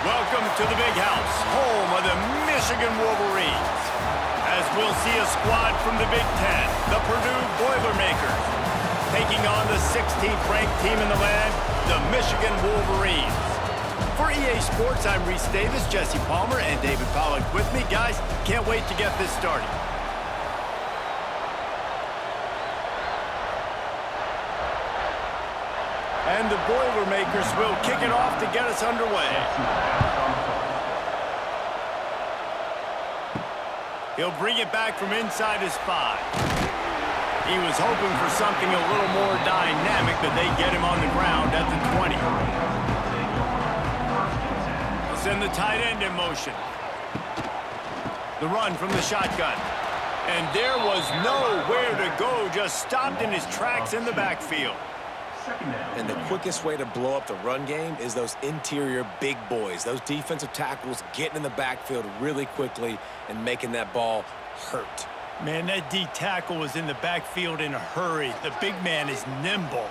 Welcome to the big house, home of the Michigan Wolverines. As we'll see a squad from the Big Ten, the Purdue Boilermakers, taking on the 16th ranked team in the land, the Michigan Wolverines. For EA Sports, I'm Reese Davis, Jesse Palmer, and David Pollack with me. Guys, can't wait to get this started. And the Boilermakers will kick it off to get us underway. He'll bring it back from inside his 5. He was hoping for something a little more dynamic, but they get him on the ground at the 20. They'll send the tight end in motion. The run from the shotgun. And there was nowhere to go, just stopped in his tracks in the backfield. And the quickest way to blow up the run game is those interior big boys, those defensive tackles getting in the backfield really quickly and making that ball hurt. Man, that D tackle was in the backfield in a hurry. The big man is nimble.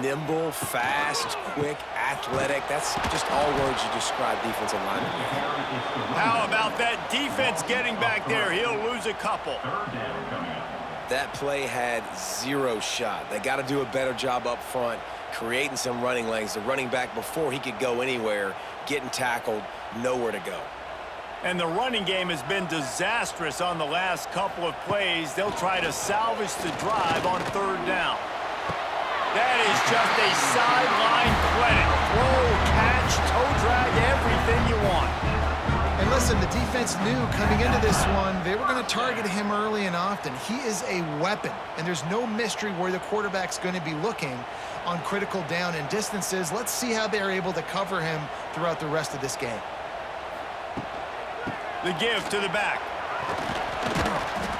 Nimble, fast, quick, athletic. That's just all words you describe defensive linemen. How about that defense getting back there? He'll lose a couple. That play had zero shot. They got to do a better job up front, creating some running lanes. The running back, before he could go anywhere, getting tackled, nowhere to go. And the running game has been disastrous on the last couple of plays. They'll try to salvage the drive on 3rd down. That is just a sideline clinic. Throw, catch, toe drag, everything you want. And listen, the defense knew coming into this one, they were going to target him early and often. He is a weapon, and there's no mystery where the quarterback's going to be looking on critical down and distances. Let's see how they're able to cover him throughout the rest of this game. The give to the back.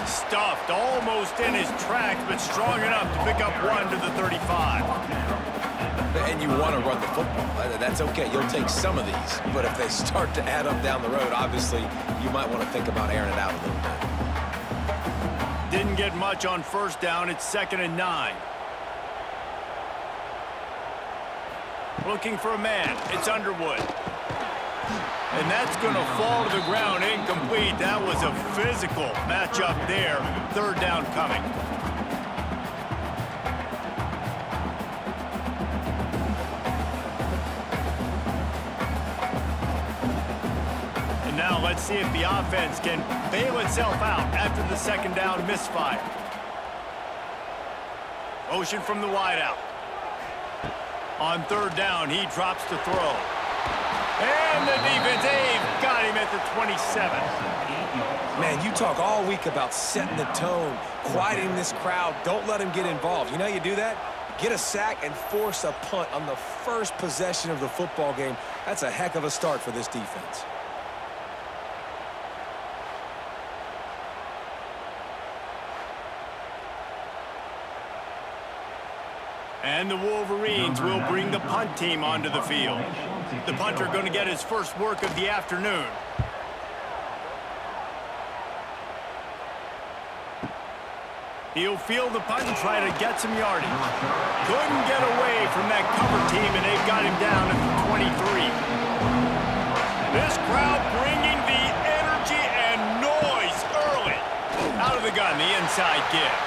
Stuffed almost in his tracks, but strong enough to pick up 1 to the 35. And you want to run the football. That's okay. You'll take some of these. But if they start to add up down the road, obviously, you might want to think about airing it out a little bit. Didn't get much on 1st down. It's 2nd and 9. Looking for a man. It's Underwood. And that's going to fall to the ground incomplete. That was a physical matchup there. 3rd down coming. Now let's see if the offense can bail itself out after the 2nd down misfire. Motion from the wideout. On 3rd down, he drops to throw. And the defense, they've got him at the 27. Man, you talk all week about setting the tone, quieting this crowd. Don't let him get involved. You know how you do that? Get a sack and force a punt on the first possession of the football game. That's a heck of a start for this defense. And the Wolverines will bring the punt team onto the field. The punter going to get his first work of the afternoon. He'll field the punt and try to get some yardage. Couldn't get away from that cover team, and they've got him down at the 23. This crowd bringing the energy and noise early. Out of the gun, the inside give.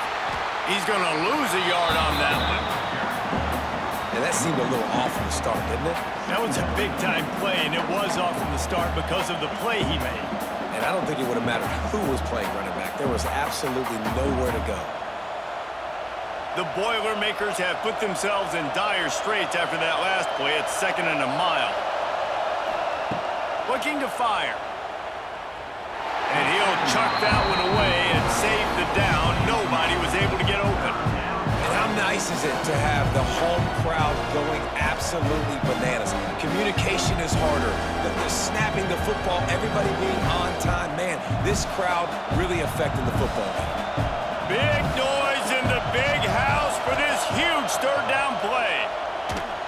He's going to lose a yard on that one. And that seemed a little off from the start, didn't it? That was a big-time play, and it was off from the start because of the play he made. And I don't think it would have mattered who was playing running back. There was absolutely nowhere to go. The Boilermakers have put themselves in dire straits after that last play. It's 2nd and a mile. Looking to fire. And he'll chuck that one away and save the down. Nobody was able to get open. How nice is it to have the home crowd going absolutely bananas? Communication is harder. The snapping the football, everybody being on time. Man, this crowd really affecting the football game. Big noise in the big house for this huge 3rd down play.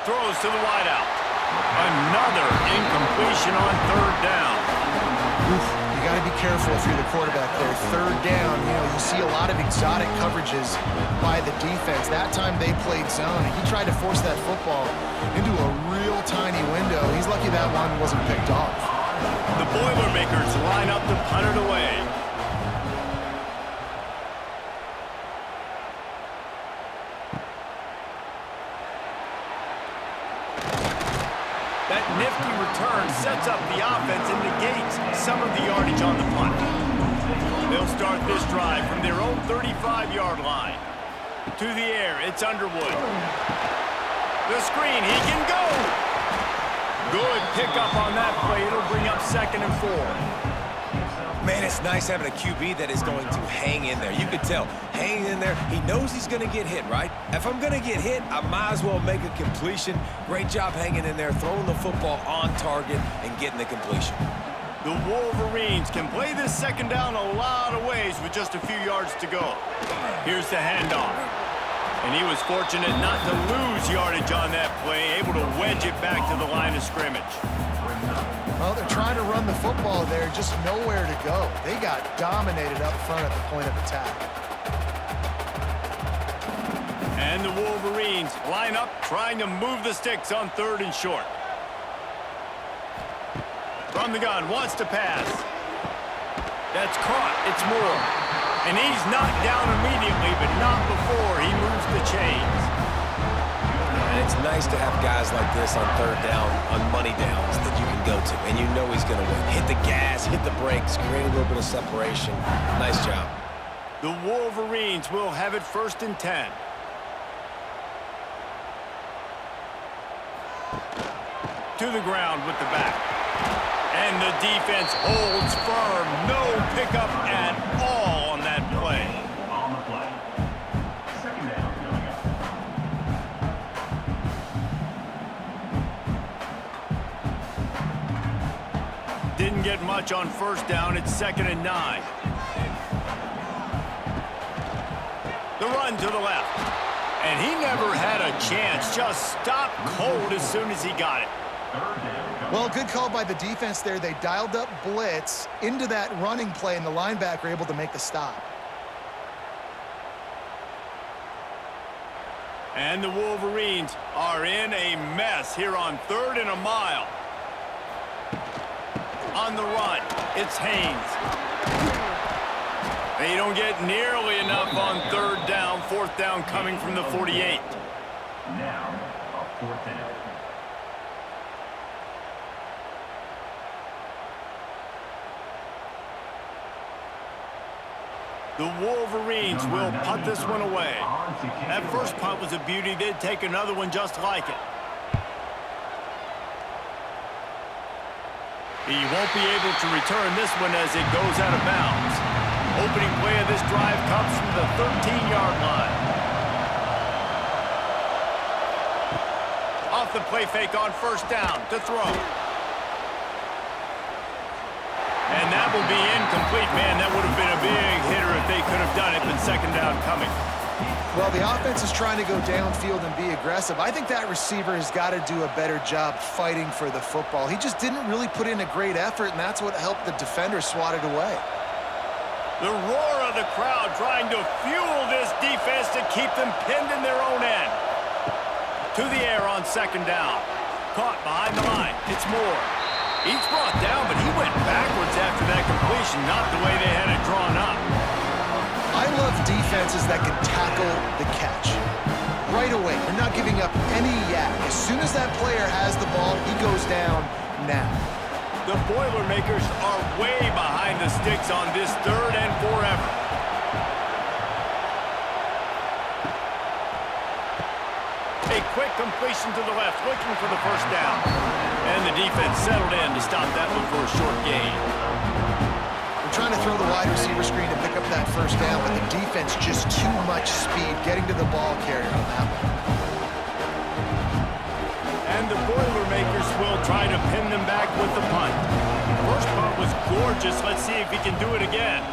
Throws to the wideout. Another incompletion on 3rd down. Oof. You got to be careful if you're the quarterback there. 3rd down, you see a lot of exotic coverages by the defense. That time they played zone, and he tried to force that football into a real little tiny window. He's lucky that one wasn't picked off. The Boilermakers line up to punt it away. That nifty return sets up the offense and negates some of the yardage on the punt. They'll start this drive from their own 35-yard line. To the air, it's Underwood. The screen, he can go! Good pickup on that play. It'll bring up 2nd and 4. Man, it's nice having a QB that is going to hang in there. You can tell, hanging in there, he knows he's going to get hit, right? If I'm going to get hit, I might as well make a completion. Great job hanging in there, throwing the football on target and getting the completion. The Wolverines can play this 2nd down a lot of ways with just a few yards to go. Here's the handoff. And he was fortunate not to lose yardage on that play, able to wedge it back to the line of scrimmage. Well, they're trying to run the football there, just nowhere to go. They got dominated up front at the point of attack. And the Wolverines line up, trying to move the sticks on 3rd and short. From the gun, wants to pass. That's caught. It's Moore. And he's knocked down immediately, but not before he moves the chains. And it's nice to have guys like this on 3rd down, on money downs that you can go to, and you know he's going to win. Hit the gas, hit the brakes, create a little bit of separation. Nice job. The Wolverines will have it 1st and 10. To the ground with the back. And the defense holds firm. No pickup at all on that play. On the play. 2nd down coming up. Didn't get much on 1st down. It's 2nd and 9. The run to the left. And he never had a chance. Just stopped cold as soon as he got it. Well, good call by the defense there. They dialed up blitz into that running play, and the linebacker able to make the stop. And the Wolverines are in a mess here on 3rd and a mile. On the run, it's Haynes. They don't get nearly enough on 3rd down. 4th down coming from the 48. Now, a 4th down. The Wolverines will punt this one away. That first punt was a beauty. They'd take another one just like it. He won't be able to return this one as it goes out of bounds. Opening play of this drive comes from the 13-yard line. Off the play fake on 1st down to throw. And that will be incomplete. Man, that would have been a big hitter if they could have done it, but 2nd down coming. Well, the offense is trying to go downfield and be aggressive. I think that receiver has got to do a better job fighting for the football. He just didn't really put in a great effort, and that's what helped the defender swat it away. The roar of the crowd trying to fuel this defense to keep them pinned in their own end. To the air on 2nd down. Caught behind the line. It's Moore. He's brought down, but he went backwards after that completion, not the way they had it drawn up. I love defenses that can tackle the catch. Right away, they're not giving up any yak. As soon as that player has the ball, he goes down now. The Boilermakers are way behind the sticks on this 3rd and forever. A quick completion to the left, looking for the 1st down. And the defense settled in to stop that one for a short gain. They're trying to throw the wide receiver screen to pick up that 1st down, but the defense just too much speed getting to the ball carrier on that one. And the Boilermakers will try to pin them back with the punt. First punt was gorgeous. Let's see if he can do it again.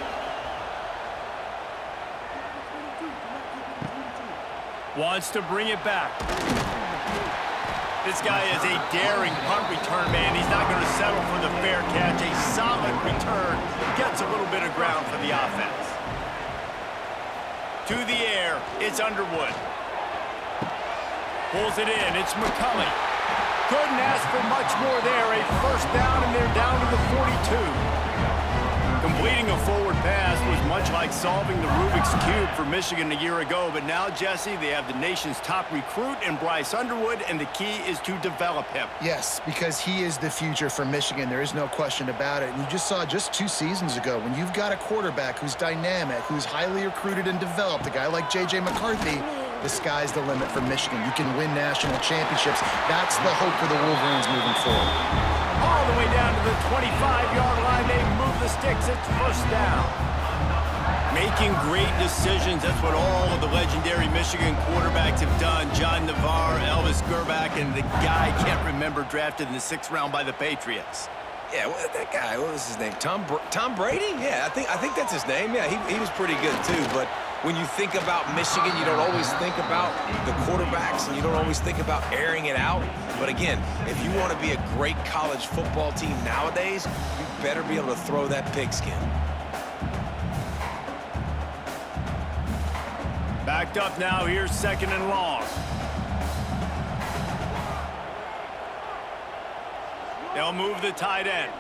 Wants to bring it back. This guy is a daring punt return man. He's not going to settle for the fair catch. A solid return. Gets a little bit of ground for the offense. To the air, it's Underwood. Pulls it in, it's McCulley. Couldn't ask for much more there. A first down, and they're down to the 42. Completing a forward pass was much like solving the Rubik's Cube for Michigan a year ago, but now, Jesse, they have the nation's top recruit in Bryce Underwood, and the key is to develop him. Yes, because he is the future for Michigan. There is no question about it. And you just saw just 2 seasons ago, when you've got a quarterback who's dynamic, who's highly recruited and developed, a guy like J.J. McCarthy, the sky's the limit for Michigan. You can win national championships. That's the hope for the Wolverines moving forward. All the way down to the 25-yard line. They move the sticks. It's first down. Making great decisions. That's what all of the legendary Michigan quarterbacks have done. John Navarre, Elvis Gerbach, and the guy I can't remember drafted in the 6th round by the Patriots. Yeah, that guy, what was his name? Tom Brady? Yeah, I think that's his name. Yeah, he was pretty good too. But when you think about Michigan, you don't always think about the quarterbacks, and you don't always think about airing it out. But again, if you want to be a great college football team nowadays, you better be able to throw that pigskin. Backed up now. Here's 2nd and long. They'll move the tight end.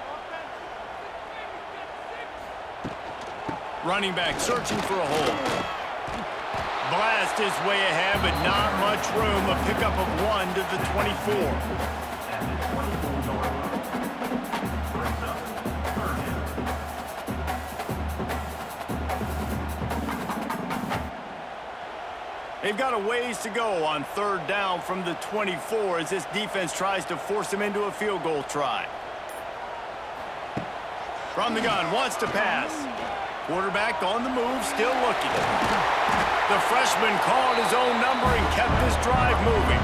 Running back searching for a hole. Blast his way ahead, but not much room. A pickup of 1 to the 24. They've got a ways to go on 3rd down from the 24 as this defense tries to force him into a field goal try. From the gun, wants to pass. Quarterback on the move, still looking. The freshman called his own number and kept this drive moving.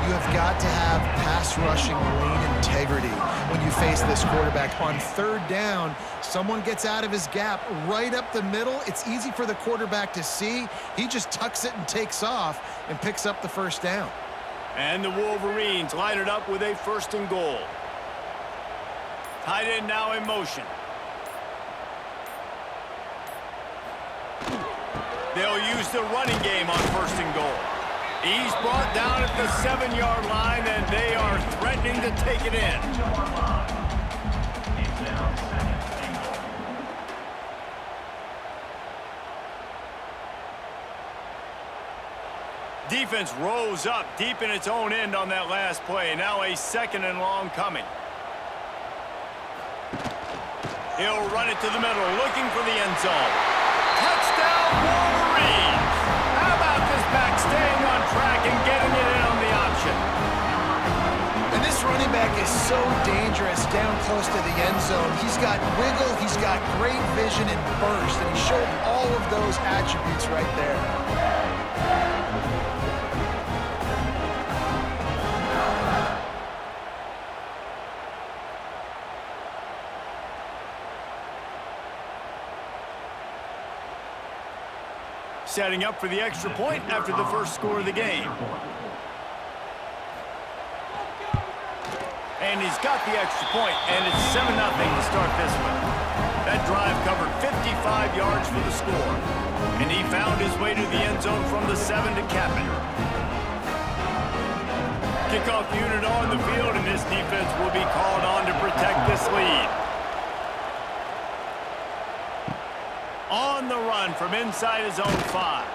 You have got to have pass rushing lane integrity when you face this quarterback. On 3rd down, someone gets out of his gap right up the middle. It's easy for the quarterback to see. He just tucks it and takes off and picks up the first down. And the Wolverines line it up with a 1st and goal. Tight end now in motion. They'll use the running game on 1st and goal. He's brought down at the 7-yard line, and they are threatening to take it in. Defense rose up deep in its own end on that last play. Now a 2nd and long coming. He'll run it to the middle, looking for the end zone. Touchdown, Wolverines! How about this back staying on track and getting it in on the option? And this running back is so dangerous down close to the end zone. He's got wiggle, he's got great vision and burst, and he showed all of those attributes right there. Setting up for the extra point after the first score of the game. And he's got the extra point, and it's 7-0 to start this one. That drive covered 55 yards for the score, and he found his way to the end zone from the 7 to cap it. Kickoff unit on the field, and this defense will be called on to protect this lead. On the run from inside his own 5.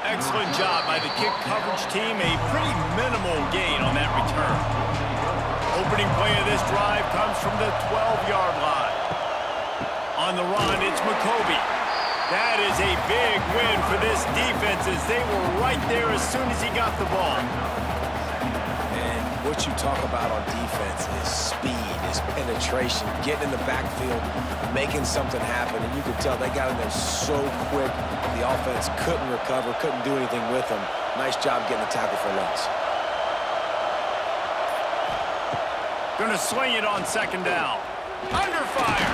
Excellent job by the kick coverage team. A pretty minimal gain on that return. Opening play of this drive comes from the 12-yard line. On the run, it's McCoby. That is a big win for this defense as they were right there as soon as he got the ball. And what you talk about on defense is speed, is penetration, getting in the backfield, making something happen. And you could tell they got in there so quick. The offense couldn't recover, couldn't do anything with them. Nice job getting the tackle for loss. Going to swing it on 2nd down. Under fire.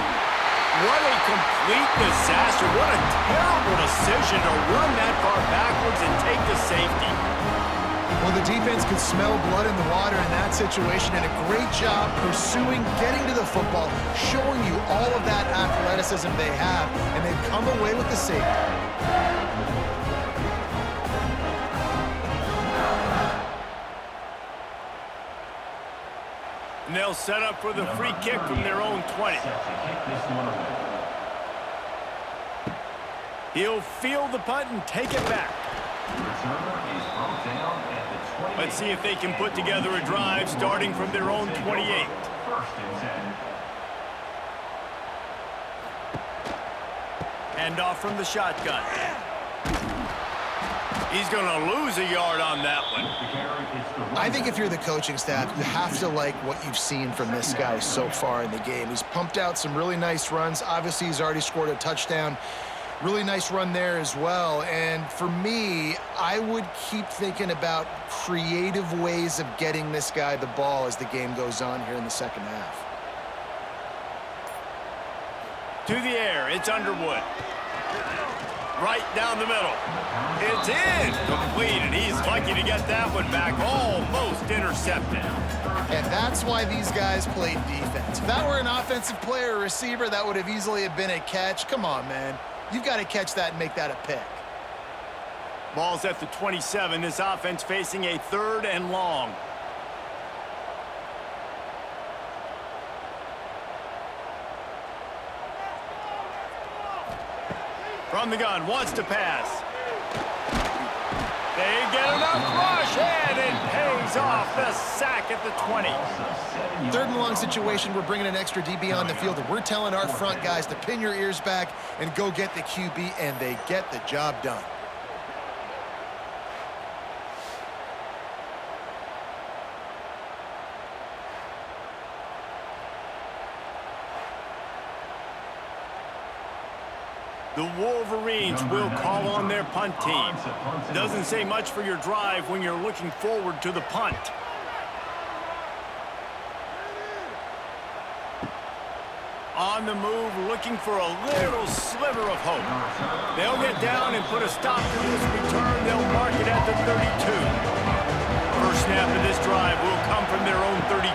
What a complete disaster. What a terrible decision to run that far backwards and take the safety. Well, the defense could smell blood in the water in that situation, and a great job pursuing, getting to the football, showing you all of that athleticism they have, and they've come away with the safety. And they'll set up for the free kick from their own 20. He'll field the punt and take it back. Let's see if they can put together a drive starting from their own 28. Hand off from the shotgun. He's going to lose a yard on that one. I think if you're the coaching staff, you have to like what you've seen from this guy so far in the game. He's pumped out some really nice runs. Obviously, he's already scored a touchdown. Really nice run there as well. And for me, I would keep thinking about creative ways of getting this guy the ball as the game goes on here in the second half. To the air, it's Underwood. Right down the middle. It's in. Completed. He's lucky to get that one back. Almost intercepted. And that's why these guys played defense. If that were an offensive player or receiver, that would have easily been a catch. Come on, man. You've got to catch that and make that a pick. Ball's at the 27. This offense facing a 3rd and long. From the gun, wants to pass. They get enough rush, and it pays off. The sack at the 20. 3rd and long situation, we're bringing an extra DB on the field, and we're telling our front guys to pin your ears back and go get the QB, and they get the job done. The Wolverines will call on their punt team. Doesn't say much for your drive when you're looking forward to the punt. On the move, looking for a little sliver of hope. They'll get down and put a stop to this return. They'll mark it at the 32. First snap of this drive will come from their own 32.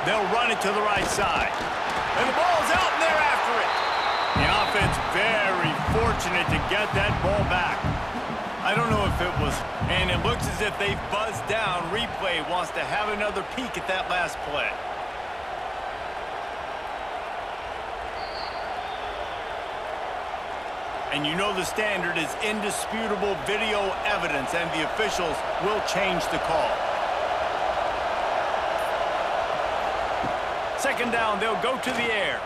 They'll run it to the right side. And the ball's out, and they're after it. The offense very fortunate to get that ball back. I don't know if it was, and it looks as if they've buzzed down. Replay wants to have another peek at that last play. And you know the standard is indisputable video evidence, and the officials will change the call. Second down, they'll go to the air.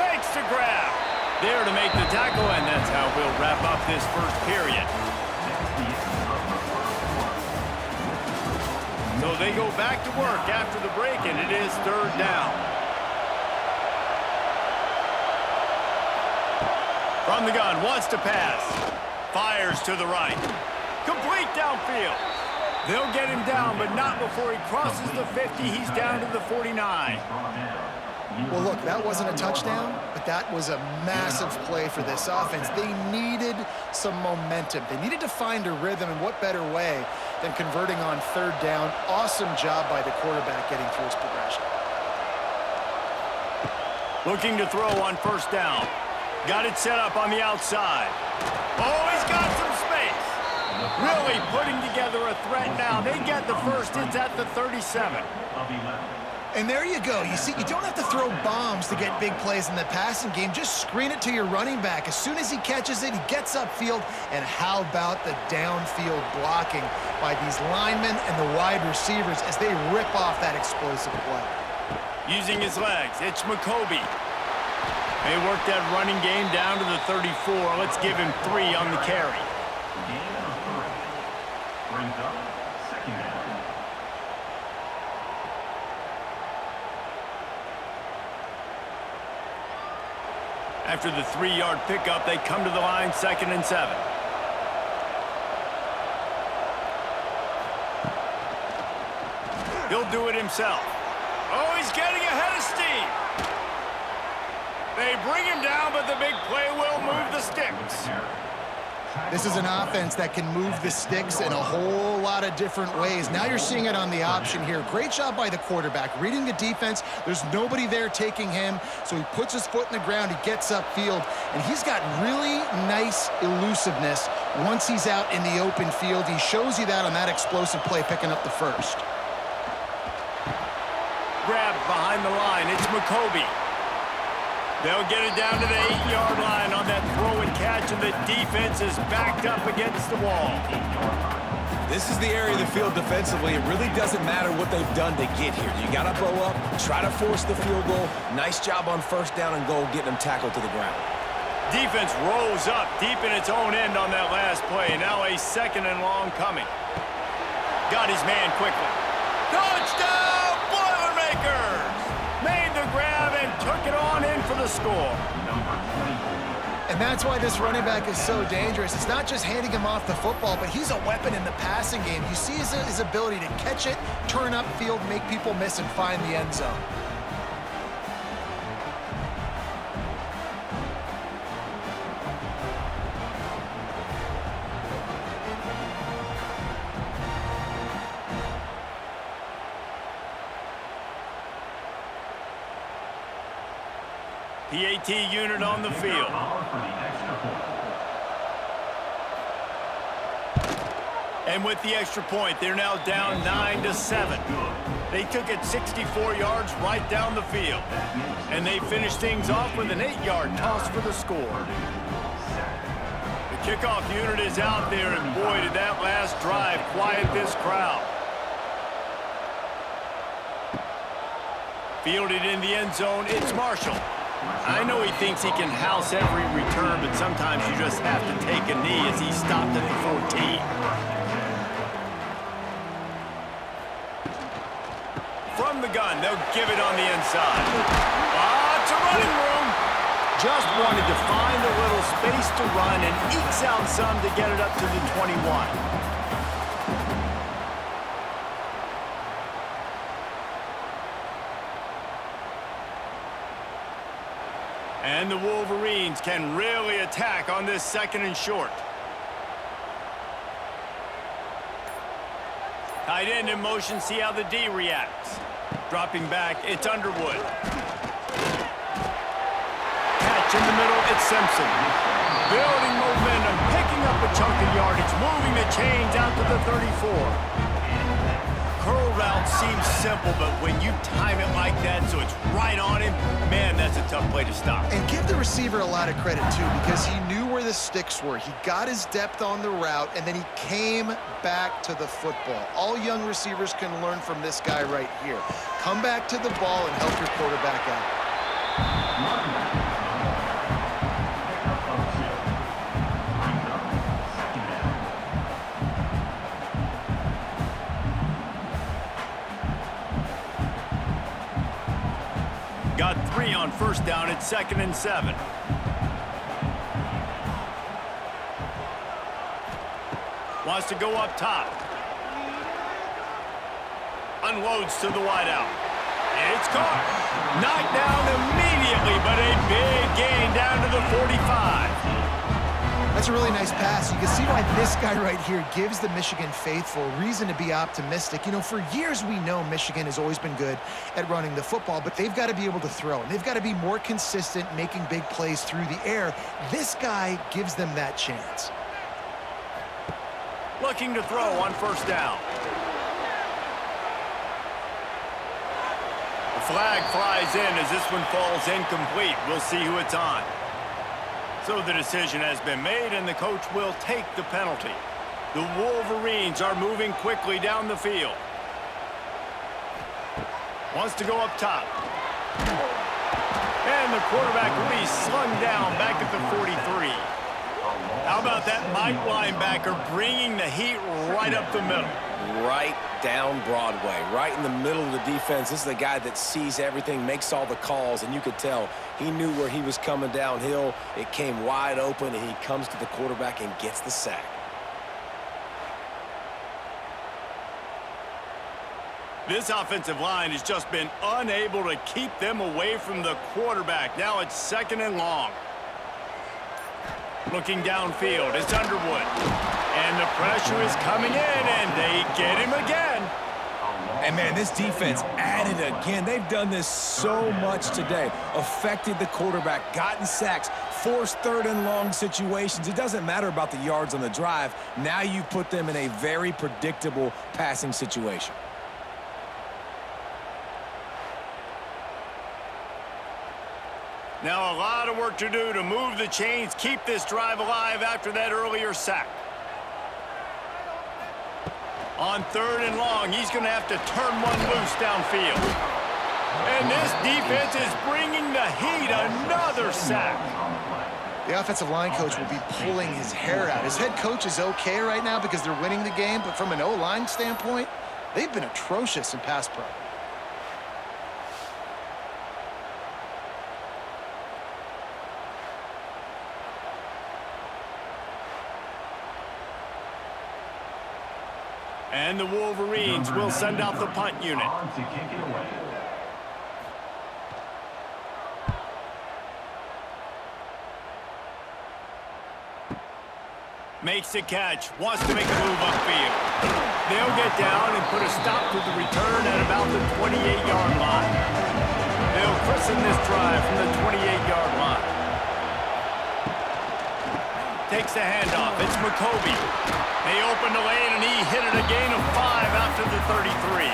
Makes the grab. There to make the tackle, and that's how we'll wrap up this first period. So they go back to work after the break, and it is 3rd down. From the gun, wants to pass. Fires to the right. Complete downfield. They'll get him down, but not before he crosses the 50. He's down to the 49. Well, look, that wasn't a touchdown, but that was a massive play for this offense. They needed some momentum. They needed to find a rhythm, and what better way than converting on 3rd down. Awesome job by the quarterback getting through his progression. Looking to throw on 1st down. Got it set up on the outside. Oh, he's got some space. Really putting together a threat now. They get the first. It's at the 37. And there you go. You see, you don't have to throw bombs to get big plays in the passing game. Just screen it to your running back. As soon as he catches it, he gets upfield. And how about the downfield blocking by these linemen and the wide receivers as they rip off that explosive play. Using his legs, it's McCoby. They work that running game down to the 34. Let's give him 3 on the carry. Brings up 2nd down. After the 3-yard pickup, they come to the line, 2nd and 7. He'll do it himself. Oh, he's getting ahead of steam. They bring him down, but the big play will move the sticks. This is an offense that can move the sticks in a whole lot of different ways. Now you're seeing it on the option here. Great job by the quarterback. Reading the defense, there's nobody there taking him, so he puts his foot in the ground, he gets upfield, and he's got really nice elusiveness once he's out in the open field. He shows you that on that explosive play, picking up the first. grab behind the line. It's McCoby. They'll get it down to the 8-yard line on that throw and catch, and the defense is backed up against the wall. This is the area of the field defensively. It really doesn't matter what they've done to get here. You got to bow up, try to force the field goal. Nice job on first down and goal, getting them tackled to the ground. Defense rose up deep in its own end on that last play. Now a 2nd and long coming. Got his man quickly. Touchdown, Boilermakers! Made the grab and took it on in for the score. And that's why this running back is so dangerous. It's not just handing him off the football, but he's a weapon in the passing game. You see his ability to catch it, turn upfield, make people miss, and find the end zone. PAT unit on the field. And with the extra point, they're now down 9-7. They took it 64 yards right down the field. And they finished things off with an 8-yard toss for the score. The kickoff unit is out there, and boy, did that last drive quiet this crowd. Fielded in the end zone, it's Marshall. I know he thinks he can house every return, but sometimes you just have to take a knee as he stopped at the 14. From the gun, they'll give it on the inside. Lots of running room. Just wanted to find a little space to run and ekes out some to get it up to the 21. And the Wolverines can really attack on this 2nd and short. Tight end in motion, see how the D reacts. Dropping back, it's Underwood. Catch in the middle, it's Simpson. Building momentum, picking up a chunk of yardage, moving the chains out to the 34. Curl route seems simple, but when you time it like that so it's right on him, man, that's a tough play to stop. And give the receiver a lot of credit, too, because he knew where the sticks were. He got his depth on the route, and then he came back to the football. All young receivers can learn from this guy right here. Come back to the ball and help your quarterback out. Got 3 on first down at 2nd and 7. Wants to go up top. Unloads to the wideout. It's caught. Knocked down immediately, but a big gain down to the 45. That's a really nice pass. You can see why this guy right here gives the Michigan faithful reason to be optimistic. You know, for years we know Michigan has always been good at running the football, but they've got to be able to throw, and they've got to be more consistent making big plays through the air. This guy gives them that chance. Looking to throw on first down. The flag flies in as this one falls incomplete. We'll see who it's on. So the decision has been made, and the coach will take the penalty. The Wolverines are moving quickly down the field. Wants to go up top. And the quarterback will be slung down back at the 43. How about that Mike linebacker bringing the heat right up the middle? Right down Broadway, right in the middle of the defense. This is the guy that sees everything, makes all the calls, and you could tell he knew where he was coming downhill. It came wide open, and he comes to the quarterback and gets the sack. This offensive line has just been unable to keep them away from the quarterback. Now it's 2nd and long. Looking downfield, it's Underwood. And the pressure is coming in, and they get him again. And, man, this defense added again. They've done this so much today. Affected the quarterback, gotten sacks, forced 3rd and long situations. It doesn't matter about the yards on the drive. Now you put them in a very predictable passing situation. Now a lot of work to do to move the chains, keep this drive alive after that earlier sack. On 3rd and long, he's going to have to turn one loose downfield. And this defense is bringing the heat. Another sack. The offensive line coach will be pulling his hair out. His head coach is okay right now because they're winning the game, but from an O-line standpoint, they've been atrocious in pass pro. And the Wolverines will send out the punt unit. On to kick it away. Makes the catch, wants to make a move upfield. They'll get down and put a stop to the return at about the 28-yard line. They'll christen this drive from the 28-yard line. Takes the handoff, it's McCovey. They open the lane and he hit it a gain of 5 after the 33.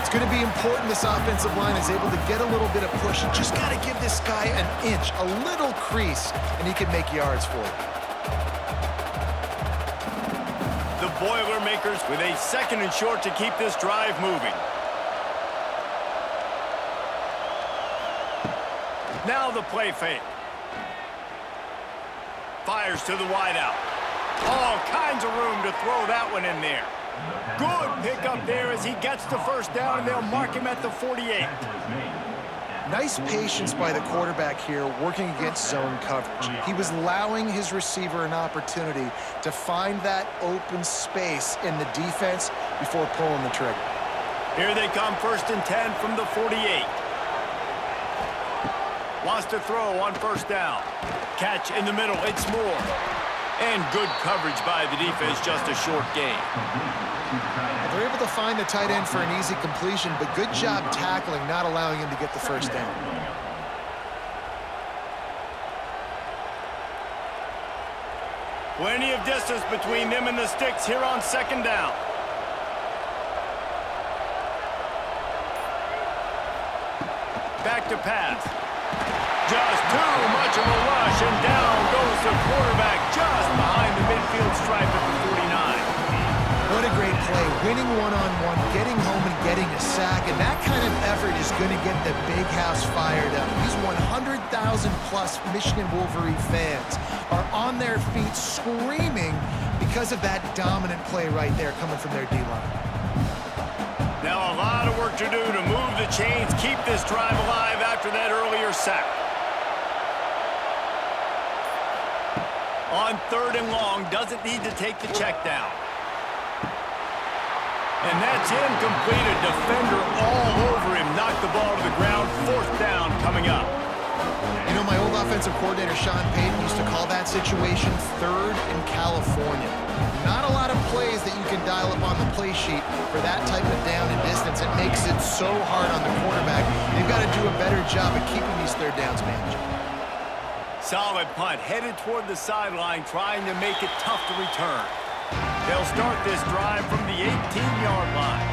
It's going to be important this offensive line is able to get a little bit of push. You just got to give this guy an inch, a little crease, and he can make yards for it. The Boilermakers with a 2nd and short to keep this drive moving. Now the play fake. Fires to the wideout. All kinds of room to throw that one in there. Good pickup there as he gets the 1st down, and they'll mark him at the 48. Nice patience by the quarterback here working against zone coverage. He was allowing his receiver an opportunity to find that open space in the defense before pulling the trigger. Here they come, 1st and 10 from the 48. Wants to throw on 1st down. Catch in the middle, it's Moore. And good coverage by the defense, just a short gain. They're able to find the tight end for an easy completion, but good job tackling, not allowing him to get the 1st down. Plenty of distance between them and the sticks here on 2nd down. Back to pass. Just too much of a rush, and down goes the quarterback just behind the midfield stripe at the 49. What a great play, winning one-on-one, getting home and getting a sack, and that kind of effort is going to get the big house fired up. These 100,000-plus Michigan Wolverine fans are on their feet screaming because of that dominant play right there coming from their D-line. Now a lot of work to do to move the chains, keep this drive alive after that earlier sack. On 3rd and long, doesn't need to take the check down. And that's incomplete. A defender all over him. Knocked the ball to the ground. 4th down coming up. You know, my old offensive coordinator, Sean Payton, used to call that situation 3rd in California. Not a lot of plays that you can dial up on the play sheet for that type of down and distance. It makes it so hard on the quarterback. They've got to do a better job of keeping these 3rd downs managed. Solid punt, headed toward the sideline, trying to make it tough to return. They'll start this drive from the 18-yard line.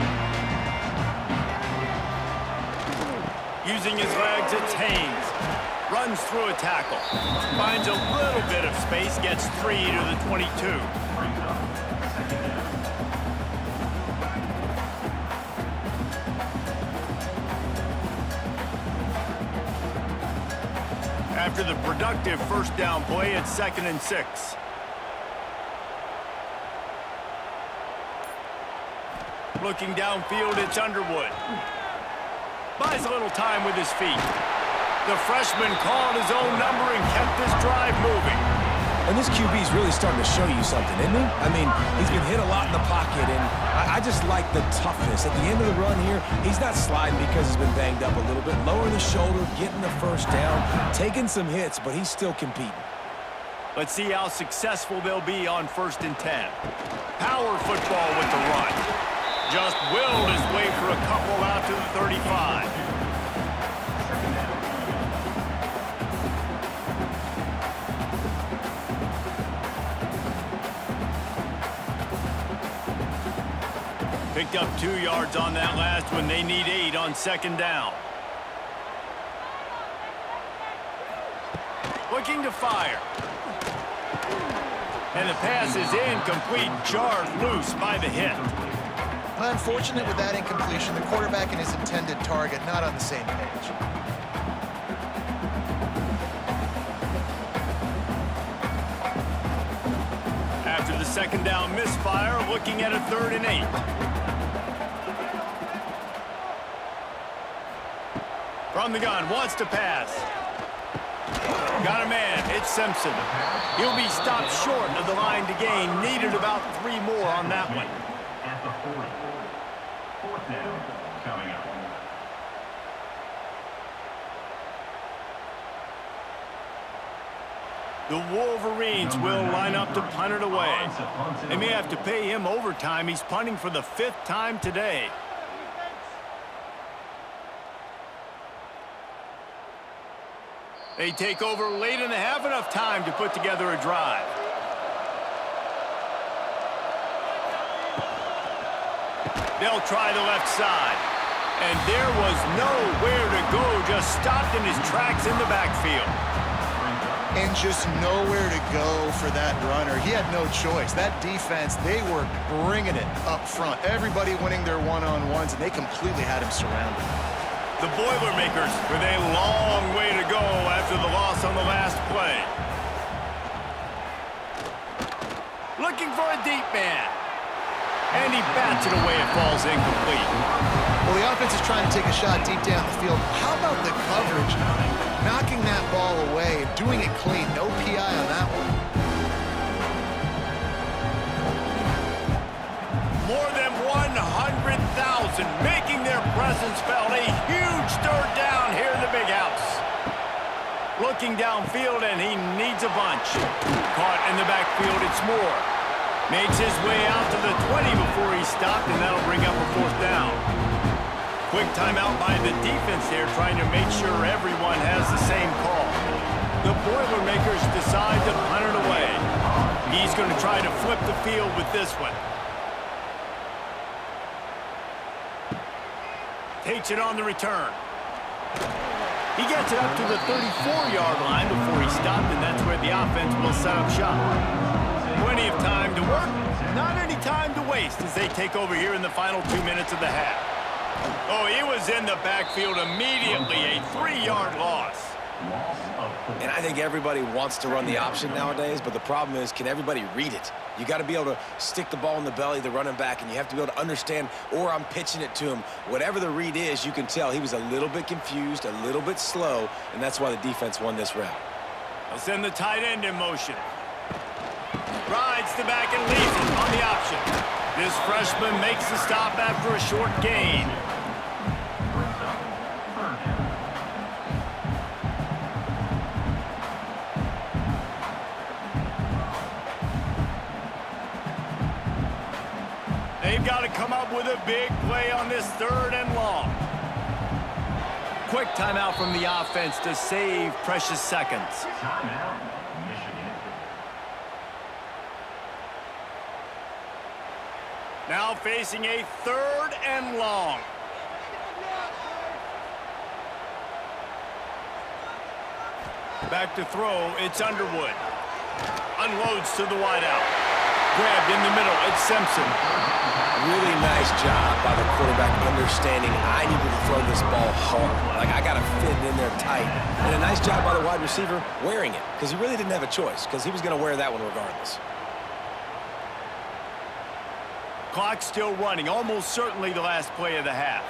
Using his legs, it's Haynes. Runs through a tackle. Finds a little bit of space, gets 3 to the 22. After the productive 1st down play, it's 2nd and 6. Looking downfield, it's Underwood. Buys a little time with his feet. The freshman called his own number and kept this drive moving. And this QB is really starting to show you something, isn't he? I mean, he's been hit a lot in the pocket, and I just like the toughness. At the end of the run here, he's not sliding because he's been banged up a little bit. Lowering the shoulder, getting the 1st down, taking some hits, but he's still competing. Let's see how successful they'll be on 1st and 10. Power football with the run. Just willed his way for a couple out to the 35. Picked up 2 yards on that last one. They need 8 on 2nd down. Looking to fire. And the pass is incomplete, jarred loose by the hit. Unfortunate with that incompletion. The quarterback and his intended target not on the same page. After the second down misfire, looking at a 3rd and 8. From the gun, wants to pass. Got a man, it's Simpson. He'll be stopped short of the line to gain. Needed about 3 more on that one. At the 40. 4th down coming up. The Wolverines will line up to punt it away. They may have to pay him overtime. He's punting for the 5th time today. They take over late and have enough time to put together a drive. They'll try the left side. And there was nowhere to go, just stopped in his tracks in the backfield. And just nowhere to go for that runner. He had no choice. That defense, they were bringing it up front. Everybody winning their one-on-ones, and they completely had him surrounded. The Boilermakers with a long way to go after the loss on the last play. Looking for a deep man. And he bats it away. It falls incomplete. Well, the offense is trying to take a shot deep down the field. How about the coverage? Knocking that ball away and doing it clean. No PI on that one. More than 100,000 making their presence felt. A huge 3rd down here in the big house. Looking downfield, and he needs a bunch. Caught in the backfield, it's Moore. Makes his way out to the 20 before he stopped, and that'll bring up a 4th down. Quick timeout by the defense there, trying to make sure everyone has the same call. The Boilermakers decide to punt it away. He's going to try to flip the field with this one. Takes it on the return. He gets it up to the 34-yard line before he stopped, and that's where the offense will set up shop. Plenty of time to work, not any time to waste as they take over here in the final 2 minutes of the half. Oh, he was in the backfield immediately, a 3-yard loss. And I think everybody wants to run the option nowadays, but the problem is, can everybody read it? You got to be able to stick the ball in the belly of the running back, and you have to be able to understand, or I'm pitching it to him. Whatever the read is, you can tell he was a little bit confused, a little bit slow, and that's why the defense won this route. They'll send the tight end in motion. Rides the back and leaves it on the option. This freshman makes the stop after a short gain. They've got to come up with a big play on this 3rd and long. Quick timeout from the offense to save precious seconds. Timeout, Michigan. Now facing a 3rd and long. Back to throw, it's Underwood. Unloads to the wideout. Grabbed in the middle, it's Simpson. Really nice job by the quarterback understanding I needed to throw this ball hard. Like, I got to fit it in there tight. And a nice job by the wide receiver wearing it, because he really didn't have a choice, because he was going to wear that one regardless. Clock still running, almost certainly the last play of the half.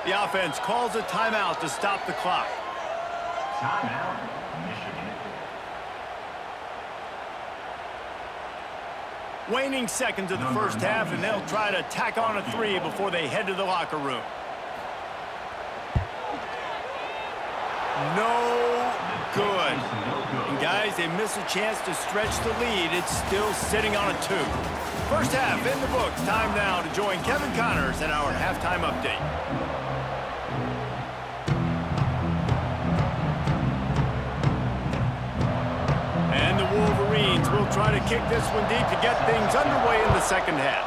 The offense calls a timeout to stop the clock. Timeout, Michigan. Waning seconds of the first half, and they'll try to tack on a 3 before they head to the locker room. No good. And guys, they miss a chance to stretch the lead. It's still sitting on a 2. First half in the books. Time now to join Kevin Connors in our halftime update. And the Wolverines will try to kick this one deep to get things underway in the second half.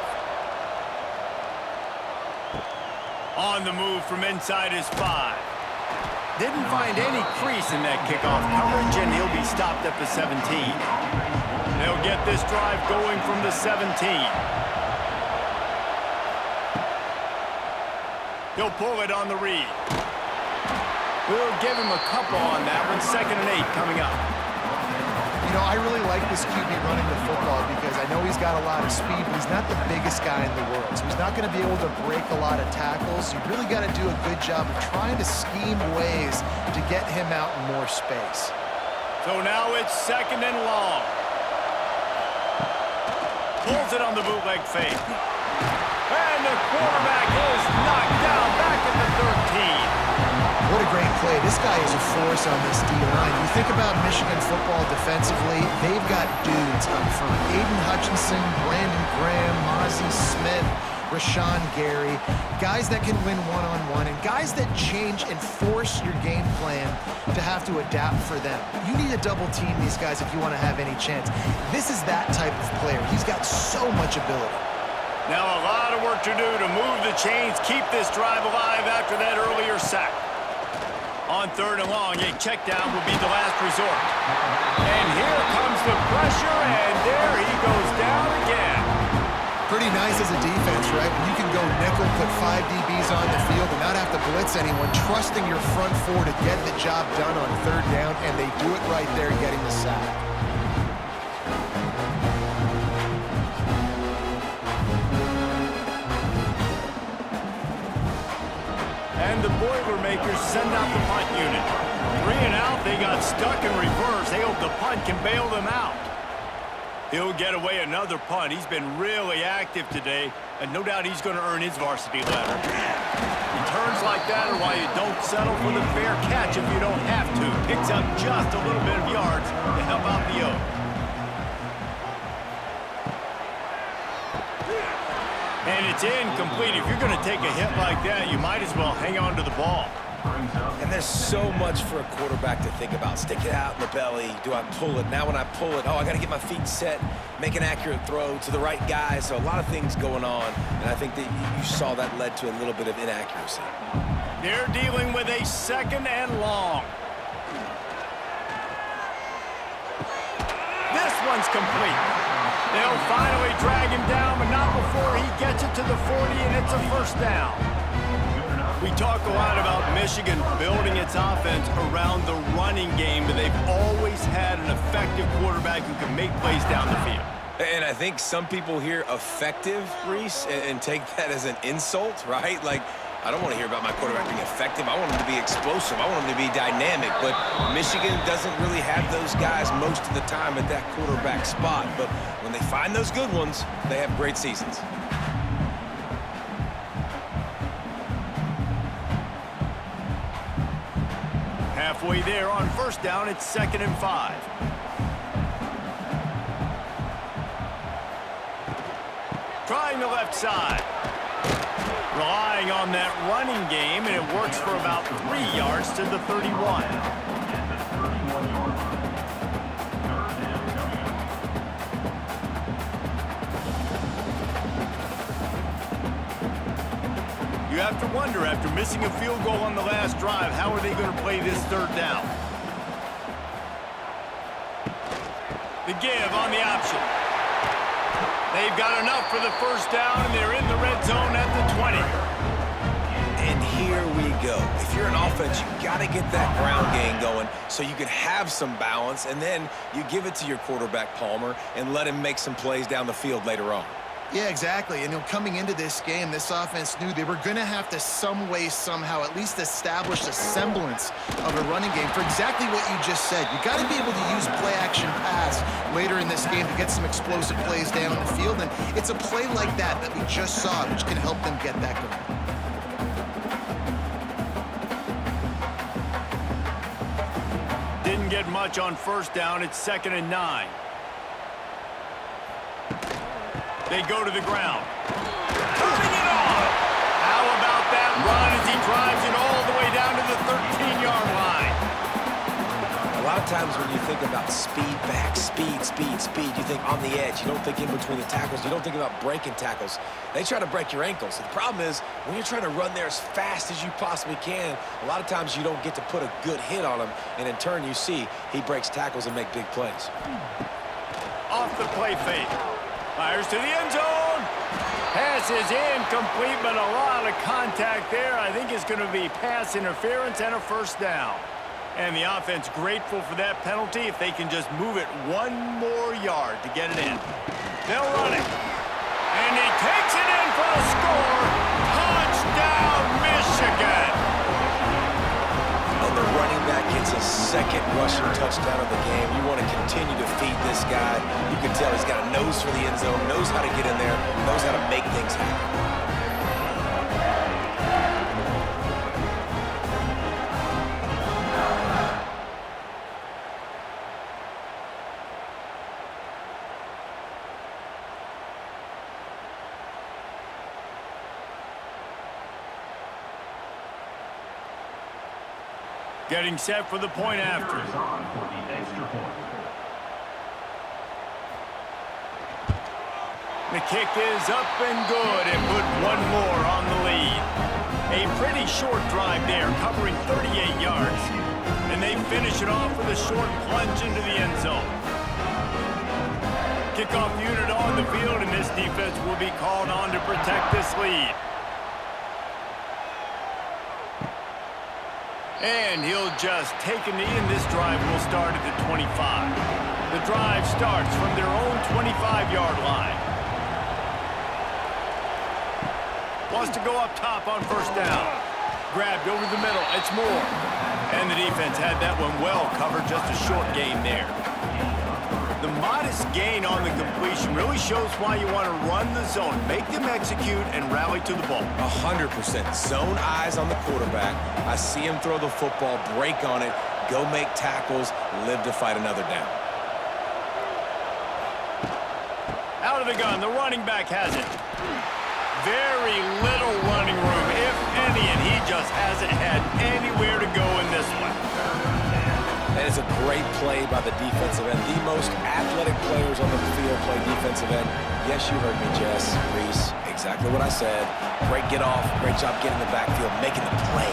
On the move from inside is 5. Didn't find any crease in that kickoff coverage, and he'll be stopped at the 17. They'll get this drive going from the 17. He'll pull it on the read. We'll give him a couple on that one. 2nd and 8 coming up. You know, I really like this QB running the football because I know he's got a lot of speed, but he's not the biggest guy in the world. So he's not going to be able to break a lot of tackles. You really got to do a good job of trying to scheme ways to get him out in more space. So now it's 2nd and long. Pulls it on the bootleg fake. And the quarterback is knocked down back at the 13. What a great play. This guy is a force on this D-line. You think about Michigan football defensively, they've got dudes up front. Aiden Hutchinson, Brandon Graham, Mozzie Smith, Rashawn Gary, guys that can win one-on-one and guys that change and force your game plan to have to adapt for them. You need to double team these guys if you want to have any chance. This is that type of player. He's got so much ability. Now a lot of work to do to move the chains, keep this drive alive after that earlier sack. On 3rd and long, a check down will be the last resort. And here comes the pressure, and there he goes down again. Pretty nice as a defense, right? When you can go nickel, put 5 DBs on the field and not have to blitz anyone, trusting your front four to get the job done on 3rd down, and they do it right there, getting the sack. And the Boilermakers send out the punt unit. 3 and out, they got stuck in reverse. They hope the punt can bail them out. He'll get away another punt. He's been really active today, and no doubt he's going to earn his varsity letter. Returns like that are why you don't settle for the fair catch if you don't have to. Picks up just a little bit of yards to help out the O. And it's incomplete. If you're going to take a hit like that, you might as well hang on to the ball. And there's so much for a quarterback to think about. Stick it out in the belly. Do I pull it? Now when I pull it, I got to get my feet set, make an accurate throw to the right guy. So a lot of things going on, and I think that you saw that led to a little bit of inaccuracy. They're dealing with a 2nd and long. This one's complete. They'll finally drag him down, but not before he gets it to the 40, and it's a 1st down. We talk a lot about Michigan building its offense around the running game, but they've always had an effective quarterback who can make plays down the field. And I think some people hear effective, Reese, and take that as an insult, right? Like, I don't want to hear about my quarterback being effective. I want him to be explosive. I want him to be dynamic. But Michigan doesn't really have those guys most of the time at that quarterback spot. But when they find those good ones, they have great seasons. Halfway there on 1st down, it's 2nd and 5. Trying the left side. Relying on that running game, and it works for about 3 yards to the 31. You have to wonder, after missing a field goal on the last drive, how are they going to play this 3rd down? The give on the option. They've got enough for the 1st down, and they're in the red zone at the 20. And here we go. If you're an offense, you got to get that ground game going so you can have some balance, and then you give it to your quarterback, Palmer, and let him make some plays down the field later on. Yeah, exactly. And coming into this game, this offense knew they were going to have to some way, somehow, at least establish a semblance of a running game for exactly what you just said. You got to be able to use play-action pass later in this game to get some explosive plays down the field. And it's a play like that we just saw, which can help them get that going. Didn't get much on 1st down. It's 2nd and 9. They go to the ground. Turning it on. How about that run as he drives it all the way down to the 13-yard line? A lot of times when you think about speed back, speed, speed, speed. You think on the edge. You don't think in between the tackles. You don't think about breaking tackles. They try to break your ankles. The problem is when you're trying to run there as fast as you possibly can, a lot of times you don't get to put a good hit on him, and in turn you see he breaks tackles and make big plays. Off the play fake. Fires to the end zone. Pass is incomplete, but a lot of contact there. I think it's going to be pass interference and a first down. And the offense grateful for that penalty if they can just move it one more yard to get it in. They'll run it. And he takes it in for the score. Touchdown, Michigan. And the running back gets his second rushing touchdown of the game. You want to continue to feed this guy. You can tell he's got a nose for the end zone, knows how to get in there, knows how to make things happen. Getting set for the point after. The kick is up and good and put one more on the lead. A pretty short drive there, covering 38 yards. And they finish it off with a short plunge into the end zone. Kickoff unit on the field, and this defense will be called on to protect this lead. And he'll just take a knee, and this drive will start at the 25. The drive starts from their own 25-yard line. Wants to go up top on first down. Grabbed over the middle. It's Moore. And the defense had that one well covered. Just a short gain there. The modest gain on the completion really shows why you want to run the zone, make them execute, and rally to the ball. 100%. Zone eyes on the quarterback. I see him throw the football, break on it, go make tackles, live to fight another down. Out of the gun, the running back has it. Very little running room, if any, and he just hasn't had anywhere to go in this one. That is a great play by the defensive end. The most athletic players on the field play defensive end. Yes, you heard me, Jess, Reese. Exactly what I said. Great get off. Great job getting the backfield, making the play.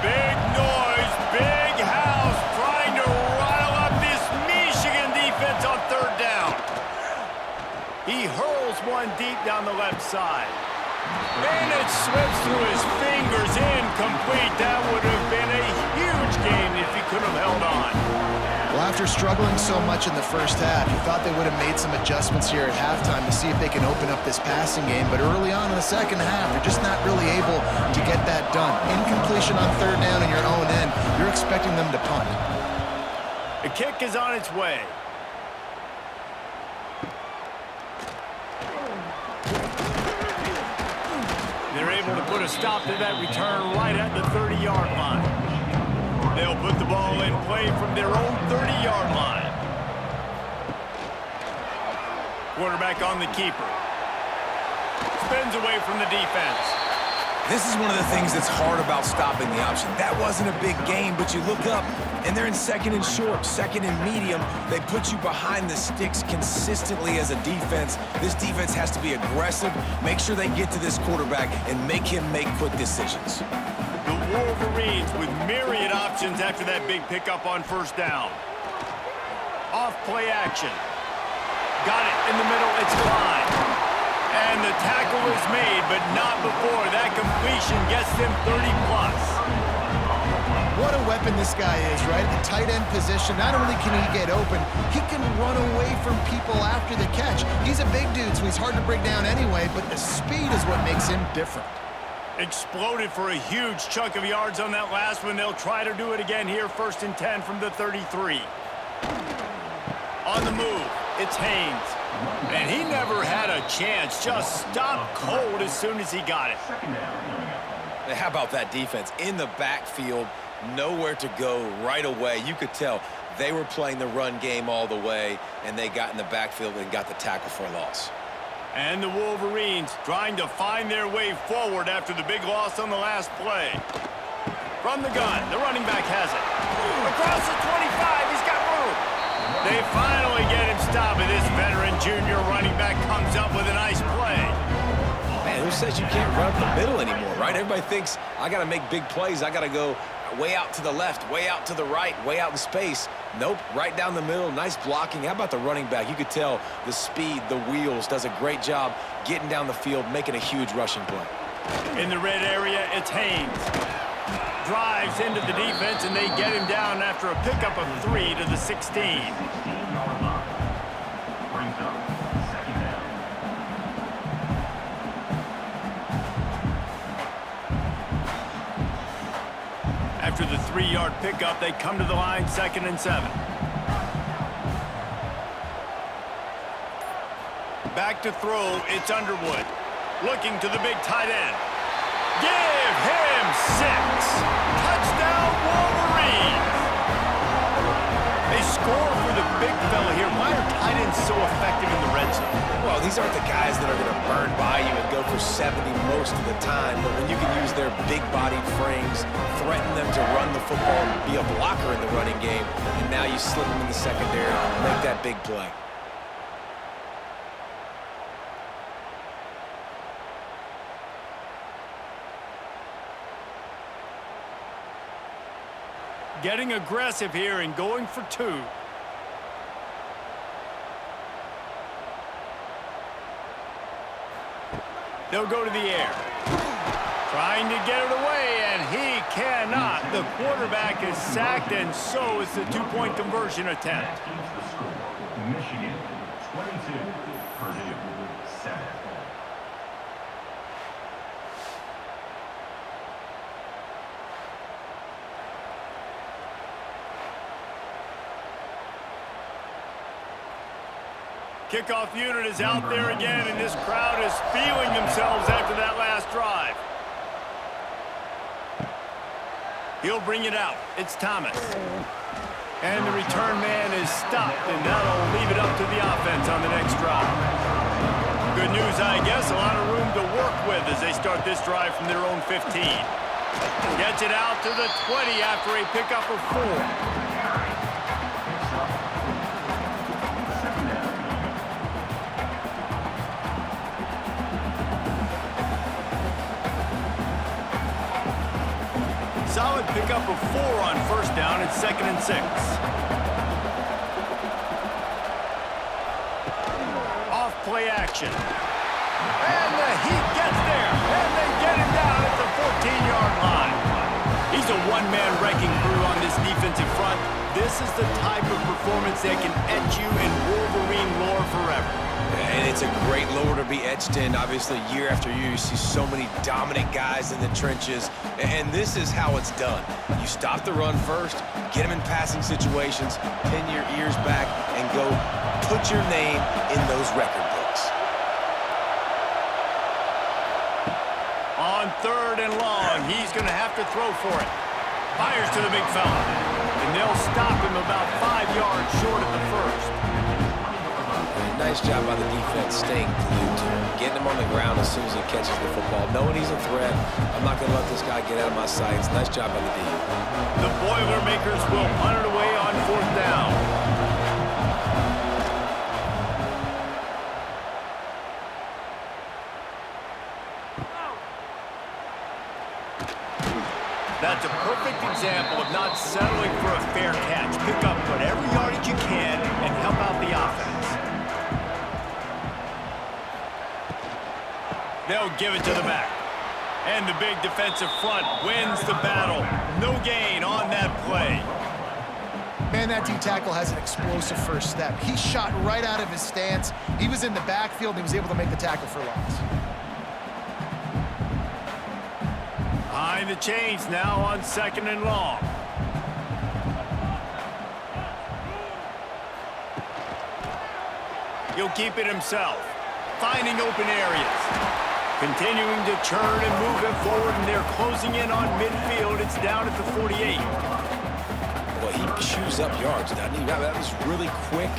Big noise, big house, trying to rile up this Michigan defense on third down. He hurls one deep down the left side. And it slips through his fingers, incomplete. That would have been a huge gain if he could have held on. Well, after struggling so much in the first half, you thought they would have made some adjustments here at halftime to see if they can open up this passing game. But early on in the second half, they're just not really able to get that done. Incompletion on third down in your own end, you're expecting them to punt. The kick is on its way. They're able to put a stop to that return right at the 30-yard line. They'll put the ball in play from their own 30-yard line. Quarterback on the keeper. Spins away from the defense. This is one of the things that's hard about stopping the option. That wasn't a big game, but you look up, and they're in second and short, second and medium. They put you behind the sticks consistently as a defense. This defense has to be aggressive, make sure they get to this quarterback, and make him make quick decisions. The Wolverines with myriad options after that big pickup on first down. Off play action. Got it in the middle, it's Klein. And the tackle is made, but not before that completion gets them 30+. What a weapon this guy is, right? The tight end position, not only can he get open, he can run away from people after the catch. He's a big dude, so he's hard to break down anyway, but the speed is what makes him different. Exploded for a huge chunk of yards on that last one. They'll try to do it again here, 1st and 10 from the 33. On the move, it's Haynes. And he never had a chance, just stopped cold as soon as he got it. How about that defense? In the backfield, nowhere to go right away. You could tell they were playing the run game all the way, and they got in the backfield and got the tackle for a loss. And the Wolverines trying to find their way forward after the big loss on the last play. From the gun, the running back has it. Across the 25, he's got room. They finally get him stopped, and this veteran junior running back comes up with a nice play. Man, who says you can't run up the middle anymore, right? Everybody thinks I got to make big plays. I got to go way out to the left, way out to the right, way out in space. Nope, right down the middle. Nice blocking. How about the running back? You could tell the speed, the wheels, does a great job getting down the field, making a huge rushing play. In the red area, it's Haynes. Drives into the defense, and they get him down after a pickup of 3 to the 16. 16-yard line. Brings up second down. After the 3-yard pickup, they come to the line, 2nd and 7. Back to throw, it's Underwood. Looking to the big tight end. Give him 6. Touchdown, Wolverines. They score for the big fella here. Why are tight ends so effective in the red zone? Well, these aren't the guys that are going to burn by you and go for 70 most of the time, but when you can use their big-bodied frames, threaten them to run the football and be a blocker in the running game, and now you slip them in the secondary, make that big play. Getting aggressive here and going for 2. They'll go to the air. Trying to get it away, and he cannot. The quarterback is sacked, and so is the 2-point conversion attempt. That is the score. Michigan 22, Purdue 7. Kickoff unit is out there again, and this crowd is feeling themselves after that last drive. He'll bring it out. It's Thomas. And the return man is stopped, and that'll leave it up to the offense on the next drive. Good news, I guess. A lot of room to work with as they start this drive from their own 15. Gets it out to the 20 after a pickup of 4. Solid pickup of 4 on 1st down. It's 2nd and 6. Off play action. And the Heat gets there. And they get him down at the 14-yard line. He's a one-man wrecking crew on this defensive front. This is the type of performance that can etch you in Wolverine lore forever. And it's a great lore to be etched in. Obviously, year after year, you see so many dominant guys in the trenches. And this is how it's done. You stop the run first, get them in passing situations, pin your ears back, and go put your name in those record books. On 3rd and long, he's going to have to throw for it. Fires to the big fella. And they'll stop him about 5 yards short at the first. Nice job by the defense staying glued to him, getting him on the ground as soon as he catches the football, knowing he's a threat. I'm not going to let this guy get out of my sights. Nice job by the D. The Boilermakers will punt it away on 4th down. That's a perfect example of not settling for a fair catch. Pick up whatever yardage you can and help out the offense. They'll give it to the back. And the big defensive front wins the battle. No gain on that play. Man, that D-tackle has an explosive first step. He shot right out of his stance. He was in the backfield, and he was able to make the tackle for loss. Behind the chains now on 2nd and long. He'll keep it himself. Finding open areas. Continuing to churn and move it forward, and they're closing in on midfield. It's down at the 48. Well, he chews up yards, doesn't he? That was really quick,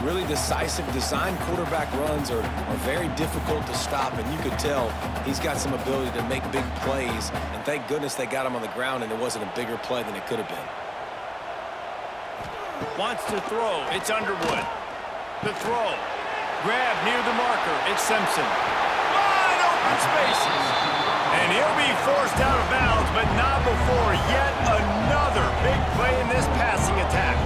really decisive. Design quarterback runs are very difficult to stop, and you could tell he's got some ability to make big plays. And thank goodness they got him on the ground, and it wasn't a bigger play than it could have been. Wants to throw. It's Underwood. The throw. Grab near the marker. It's Simpson. Wide open spaces. And he'll be forced out of bounds, but not before yet another big play in this passing attack.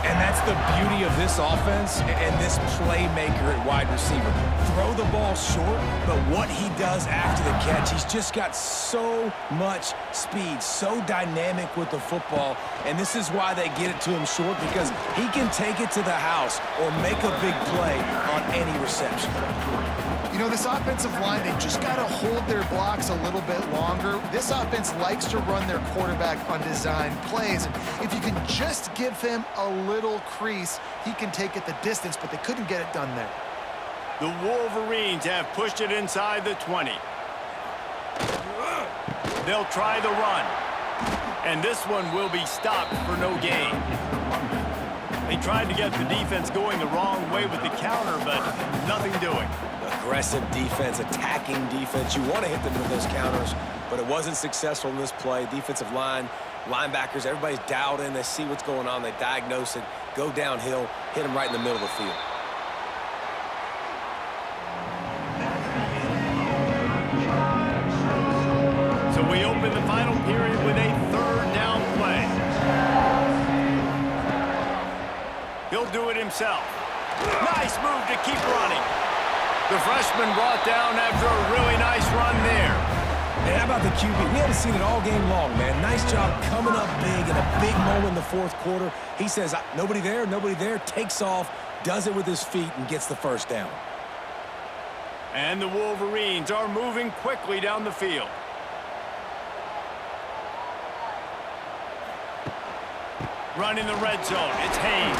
And that's the beauty of this offense and this playmaker at wide receiver. Throw the ball short, but what he does after the catch, he's just got so much speed, so dynamic with the football, and this is why they get it to him short, because he can take it to the house or make a big play on any reception. You know, this offensive line, they just got to hold their blocks a little bit longer. This offense likes to run their quarterback on design plays. And if you can just give him a little crease, he can take it the distance, but they couldn't get it done there. The Wolverines have pushed it inside the 20. They'll try the run. And this one will be stopped for no gain. They tried to get the defense going the wrong way with the counter, but nothing doing. Aggressive defense, attacking defense. You want to hit them with those counters, but it wasn't successful in this play. Defensive line, linebackers, everybody's dialed in. They see what's going on. They diagnose it, go downhill, hit them right in the middle of the field. So we open the final period with a third down play. He'll do it himself. Nice move to keep running. The freshman brought down after a really nice run there. And how about the QB? We haven't seen it all game long, man. Nice job coming up big in a big moment in the fourth quarter. He says, nobody there, takes off, does it with his feet, and gets the first down. And the Wolverines are moving quickly down the field. Running the red zone, it's Haynes.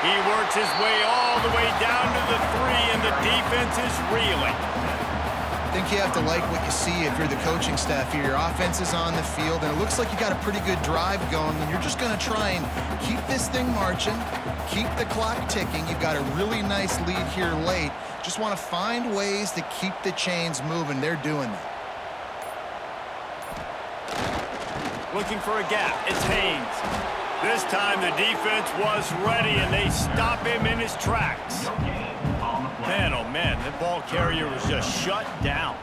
He works his way all the way down to the 3, and the defense is reeling. I think you have to like what you see if you're the coaching staff here. Your offense is on the field, and it looks like you got a pretty good drive going, and you're just going to try and keep this thing marching, keep the clock ticking. You've got a really nice lead here late. Just want to find ways to keep the chains moving. They're doing that. Looking for a gap. It's Haynes. This time the defense was ready, and they stop him in his tracks. Man, oh man, the ball carrier was just shut down.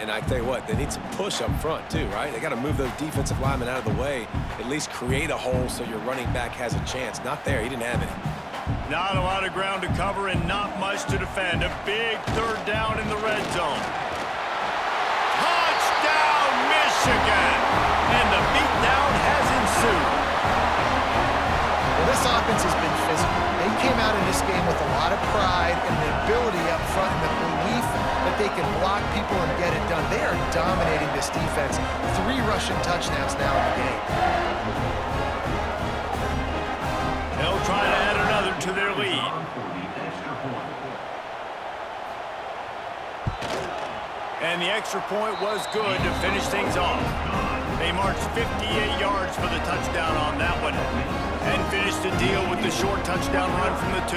And I tell you what, they need some push up front too, right? They got to move those defensive linemen out of the way, at least create a hole so your running back has a chance. Not there. He didn't have any. Not a lot of ground to cover and not much to defend. A big third down in the red zone. Touchdown, Michigan! And the beatdown has ensued. Well, this offense has been physical. They came out in this game with a lot of pride and the ability up front and the belief that they can block people and get it done. They are dominating this defense. 3 rushing touchdowns now in the game. They'll try to add another to their lead. And the extra point was good to finish things off. They marched 58 yards for the touchdown on that one and finished the deal with the short touchdown run from the 2.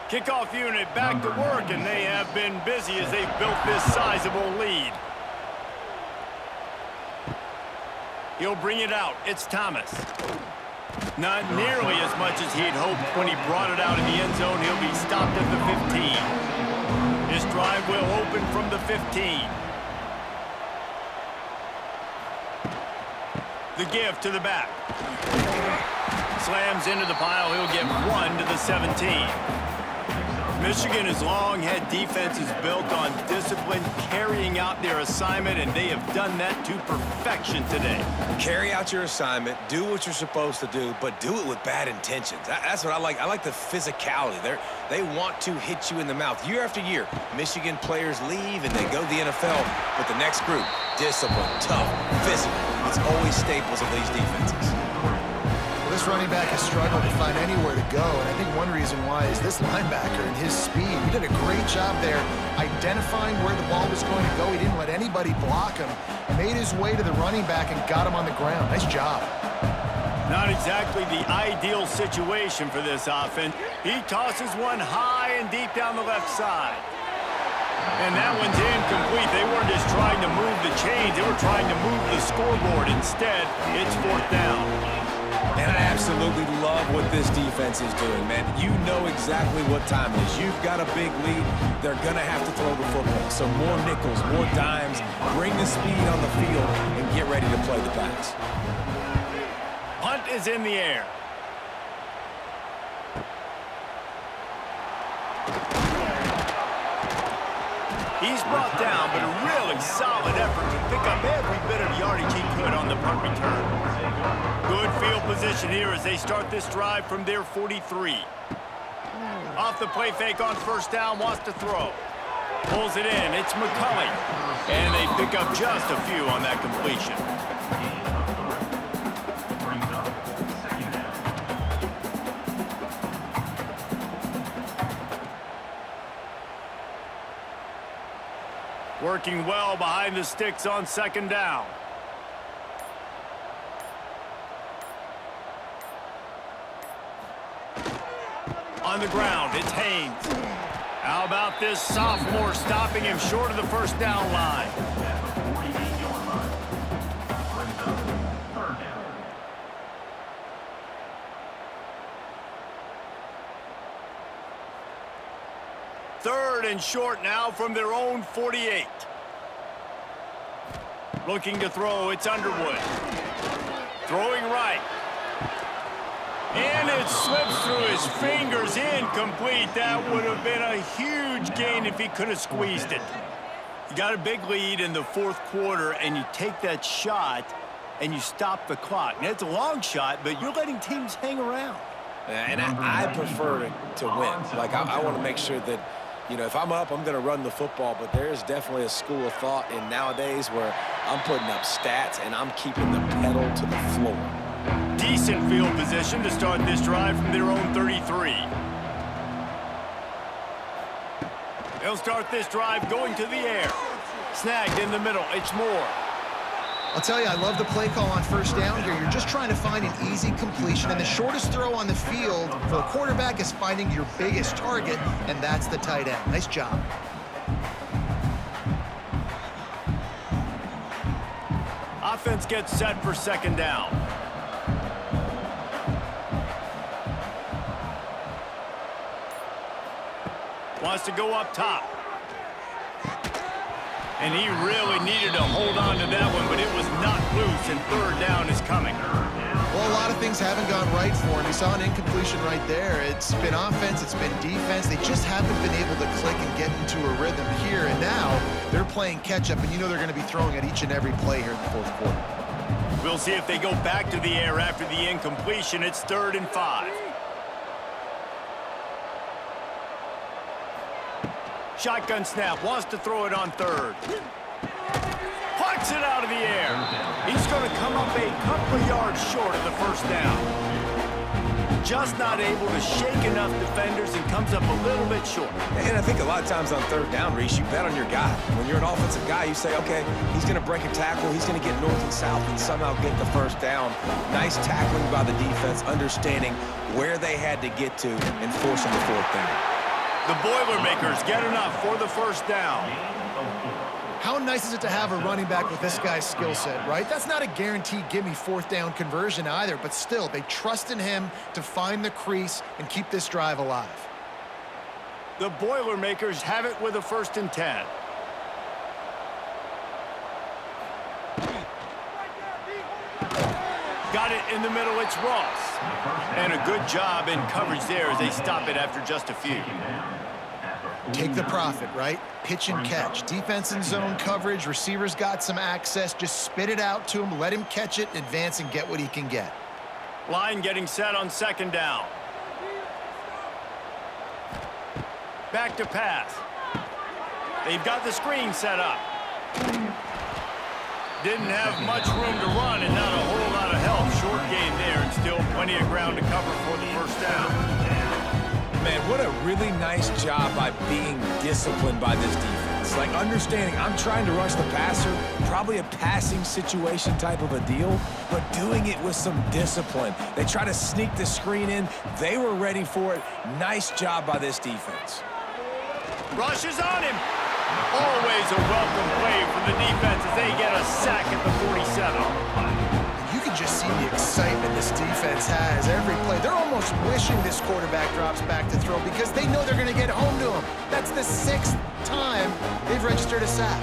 Kickoff unit back to work, and they have been busy as they've built this sizable lead. He'll bring it out. It's Thomas. Not nearly as much as he'd hoped when he brought it out in the end zone. He'll be stopped at the 15. This drive will open from the 15. The give to the back. Slams into the pile. He'll get 1 to the 17. Michigan has long had defenses built on discipline, carrying out their assignment, and they have done that to perfection today. Carry out your assignment, do what you're supposed to do, but do it with bad intentions. That's what I like. I like the physicality. They want to hit you in the mouth. Year after year, Michigan players leave and they go to the NFL, but the next group, discipline, tough, physical. It's always staples of these defenses. This running back has struggled to find anywhere to go, and I think one reason why is this linebacker and his speed. He did a great job there identifying where the ball was going to go. He didn't let anybody block him. Made his way to the running back and got him on the ground. Nice job. Not exactly the ideal situation for this offense. He tosses one high and deep down the left side. And that one's incomplete. They weren't just trying to move the chains. They were trying to move the scoreboard. Instead, it's 4th down. And I absolutely love what this defense is doing, man. You know exactly what time it is. You've got a big lead. They're going to have to throw the football. So more nickels, more dimes. Bring the speed on the field and get ready to play the pass. Punt is in the air. He's brought down, but a really solid effort to pick up every bit of yardage he could on the punt return. Good field position here as they start this drive from their 43. Off the play fake on 1st down, wants to throw. Pulls it in, it's McCulley. And they pick up just a few on that completion. Working well behind the sticks on 2nd down. On the ground, it's Haynes. How about this sophomore stopping him short of the 1st down line? Third and short now from their own 48. Looking to throw, it's Underwood. Throwing right. And it slips through his fingers, incomplete. That would have been a huge gain if he could have squeezed it. You got a big lead in the 4th quarter, and you take that shot, and you stop the clock. Now, it's a long shot, but you're letting teams hang around. And I prefer to win. Like, I want to make sure that, you know, if I'm up, I'm going to run the football, but there's definitely a school of thought in nowadays where I'm putting up stats and I'm keeping the pedal to the floor. Decent field position to start this drive from their own 33. They'll start this drive going to the air. Snagged in the middle, it's Moore. I'll tell you, I love the play call on 1st down here. You're just trying to find an easy completion, and the shortest throw on the field for the quarterback is finding your biggest target, and that's the tight end. Nice job. Offense gets set for 2nd down. Wants to go up top. And he really needed to hold on to that one, but it was not loose, and 3rd down is coming. Well, a lot of things haven't gone right for him. He saw an incompletion right there. It's been offense, it's been defense. They just haven't been able to click and get into a rhythm here. And now they're playing catch-up, and you know they're going to be throwing at each and every play here in the 4th quarter. We'll see if they go back to the air after the incompletion. It's 3rd and 5. Shotgun snap, wants to throw it on 3rd. Plucks it out of the air. He's going to come up a couple of yards short of the 1st down. Just not able to shake enough defenders and comes up a little bit short. And I think a lot of times on 3rd down, Reese, you bet on your guy. When you're an offensive guy, you say, okay, he's going to break a tackle, he's going to get north and south and somehow get the 1st down. Nice tackling by the defense, understanding where they had to get to and forcing the 4th down. The Boilermakers get enough for the 1st down. How nice is it to have a running back with this guy's skill set, right? That's not a guaranteed gimme 4th down conversion either, but still, they trust in him to find the crease and keep this drive alive. The Boilermakers have it with a 1st and 10. Got it in the middle, it's Ross. And a good job in coverage there as they stop it after just a few. Take the profit, right? Pitch and catch. Defense in zone coverage. Receivers got some access. Just spit it out to him. Let him catch it, advance, and get what he can get. Line getting set on 2nd down. Back to pass. They've got the screen set up. Didn't have much room to run and not a whole lot of help. Short gain there and still plenty of ground to cover for the 1st down. Man, what a really nice job by being disciplined by this defense. balance, like understanding I'm trying to rush the passer, probably a passing situation type of a deal, but doing it with some discipline. They try to sneak the screen in. They were ready for it. Nice job by this defense. Rushes on him. Always a welcome play from the defense as they get a sack at the 47. You can just see the excitement this defense has every play. They're almost wishing this quarterback drops back to throw because they know they're going to get home to him. That's the 6th time they've registered a sack.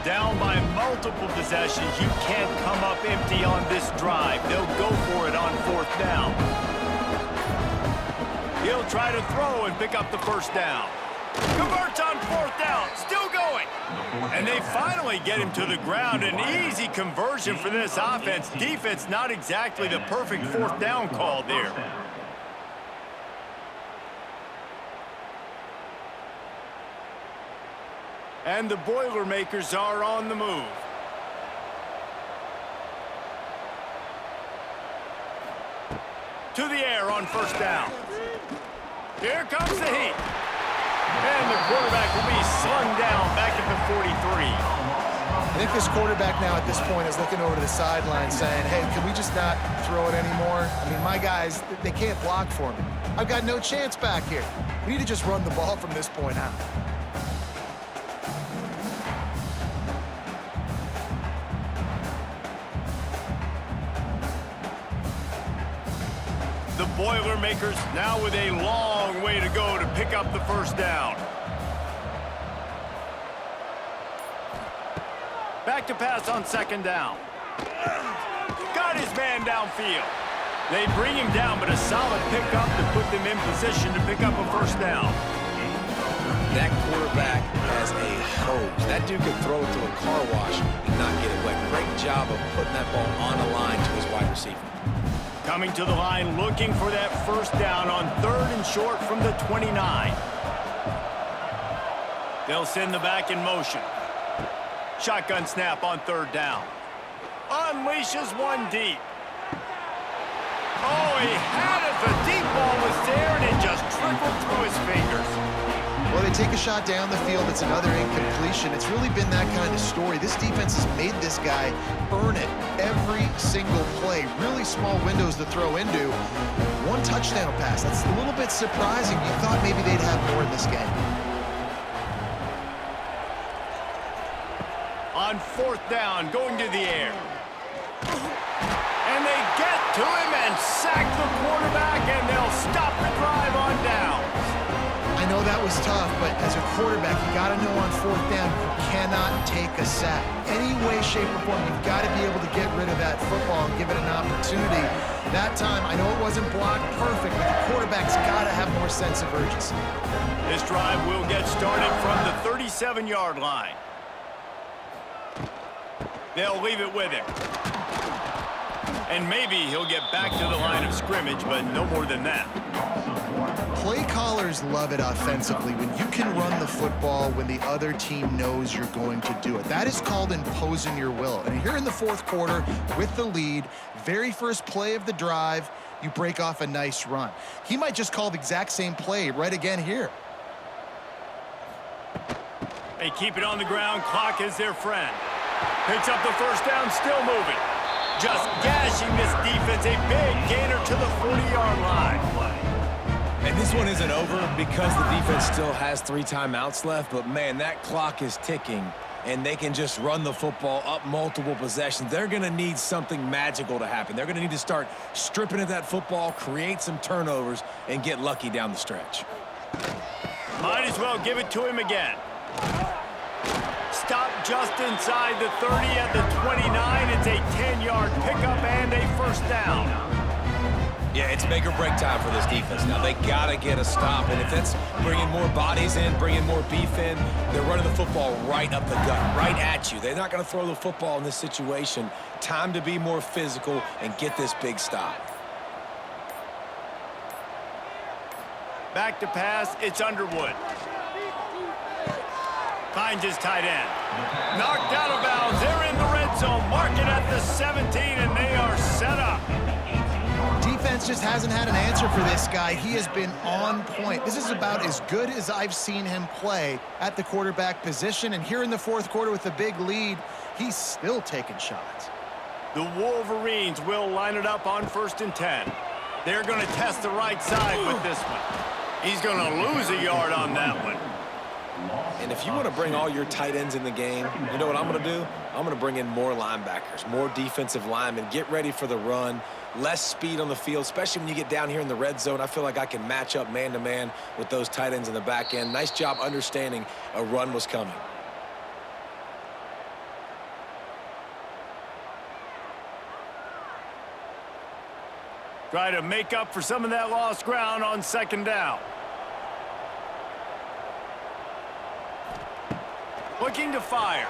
Down by multiple possessions, you can't come up empty on this drive. They'll go for it on 4th down. He'll try to throw and pick up the first down. Converts on 4th down, still going. And they finally get him to the ground. An easy conversion for this offense. Defense not exactly the perfect 4th down call there. And the Boilermakers are on the move. To the air on 1st down. Here comes the heat. And the quarterback will be slung down back at the 43. I think this quarterback now at this point is looking over to the sideline saying, hey, can we just not throw it anymore? I mean, my guys, they can't block for me. I've got no chance back here. We need to just run the ball from this point out. The Boilermakers now with a long way to go to pick up the first down. Back to pass on 2nd down. Got his man downfield. They bring him down, but a solid pickup to put them in position to pick up a first down. That quarterback has a hose. That dude could throw it to a car wash and not get it wet. Great job of putting that ball on the line to his wide receiver. Coming to the line, looking for that first down on 3rd and short from the 29. They'll send the back in motion. Shotgun snap on 3rd down. Unleashes one deep. Oh, he had it. The deep ball was there, and it just trickled through his fingers. Well, they take a shot down the field. It's another incompletion. It's really been that kind of story. This defense has made this guy earn it every single play. Really small windows to throw into. One touchdown pass. That's a little bit surprising. You thought maybe they'd have more in this game. On 4th down, going to the air. And they get to him and sack the quarterback, and they'll stop the drive on down. I know that was tough, but as a quarterback, you got to know on 4th down, you cannot take a sack. Any way, shape, or form, you've got to be able to get rid of that football and give it an opportunity. That time, I know it wasn't blocked perfect, but the quarterback's got to have more sense of urgency. This drive will get started from the 37-yard line. They'll leave it with him. And maybe he'll get back to the line of scrimmage, but no more than that. Play callers love it offensively when you can run the football when the other team knows you're going to do it. That is called imposing your will. And here in the 4th quarter with the lead, very first play of the drive, you break off a nice run. He might just call the exact same play right again here. They keep it on the ground. Clock is their friend. Picks up the first down, still moving. Just gashing this defense. A big gainer to the 40-yard line. And this one isn't over because the defense still has 3 timeouts left, but man, that clock is ticking, and they can just run the football up multiple possessions. They're going to need something magical to happen. They're going to need to start stripping at that football, create some turnovers, and get lucky down the stretch. Might as well give it to him again. Stop just inside the 30 at the 29. It's a 10-yard pickup and a first down. Yeah, it's make or break time for this defense. Now, they got to get a stop, and if that's bringing more bodies in, bringing more beef in, they're running the football right up the gut, right at you. They're not going to throw the football in this situation. Time to be more physical and get this big stop. Back to pass, it's Underwood. Finds his tight end. Knocked out of bounds. They're in the red zone. Mark it at the 17, and they are set up. Defense just hasn't had an answer for this guy. He has been on point. This is about as good as I've seen him play at the quarterback position. And here in the fourth quarter with a big lead, he's still taking shots. The Wolverines will line it up on 1st and 10. They're going to test the right side with this one. He's going to lose a yard on that one. And if you want to bring all your tight ends in the game, you know what I'm going to do? I'm going to bring in more linebackers, more defensive linemen, get ready for the run, less speed on the field, especially when you get down here in the red zone. I feel like I can match up man-to-man with those tight ends in the back end. Nice job understanding a run was coming. Try to make up for some of that lost ground on 2nd down. Looking to fire.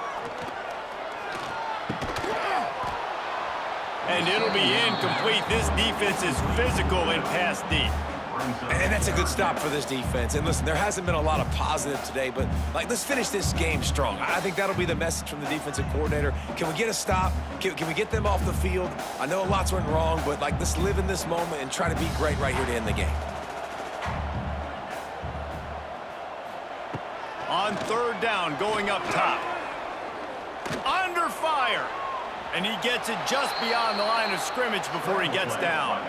And it'll be incomplete. This defense is physical in pass deep. And that's a good stop for this defense. And listen, there hasn't been a lot of positive today, but let's finish this game strong. I think that'll be the message from the defensive coordinator. Can we get a stop? Can we get them off the field? I know lots went wrong, but let's live in this moment and try to be great right here to end the game. On 3rd down, going up top. Under fire. And he gets it just beyond the line of scrimmage before he gets down.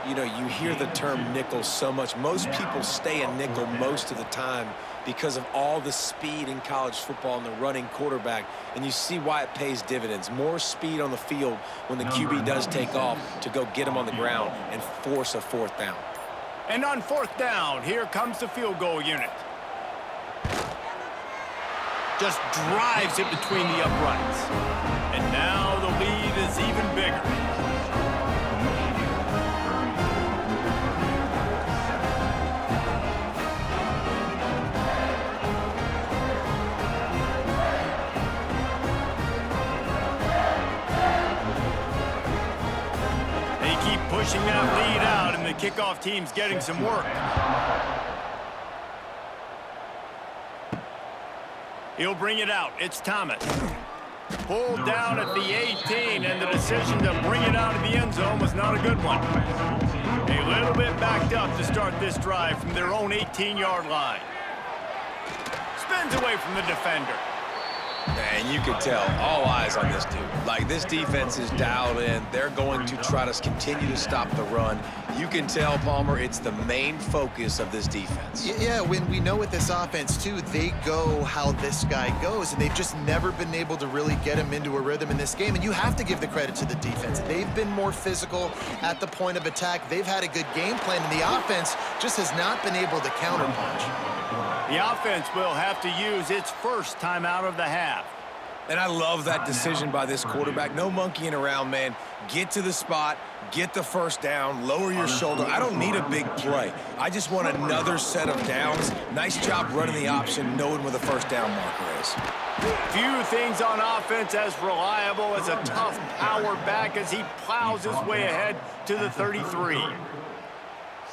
You know, you hear the term nickel so much. Most people stay a nickel most of the time because of all the speed in college football and the running quarterback. And you see why it pays dividends. More speed on the field when the QB does take off to go get him on the ground and force a 4th down. And on 4th down, here comes the field goal unit. Just drives it between the uprights. And now the lead is even bigger. They keep pushing that lead out, and the kickoff team's getting some work. He'll bring it out. It's Thomas. Pulled down at the 18, and the decision to bring it out of the end zone was not a good one. A little bit backed up to start this drive from their own 18-yard line. Spins away from the defender. And you can tell, all eyes on this dude. This defense is dialed in. They're going to try to continue to stop the run. You can tell, Palmer, it's the main focus of this defense. Yeah, when we know with this offense, too, they go how this guy goes, and they've just never been able to really get him into a rhythm in this game. And you have to give the credit to the defense. They've been more physical at the point of attack. They've had a good game plan, and the offense just has not been able to counterpunch. The offense will have to use its first timeout of the half. And I love that decision by this quarterback. No monkeying around, man. Get to the spot, get the 1st down, lower your shoulder. I don't need a big play. I just want another set of downs. Nice job running the option, knowing where the 1st down marker is. Few things on offense as reliable as a tough power back as he plows his way ahead to the 33.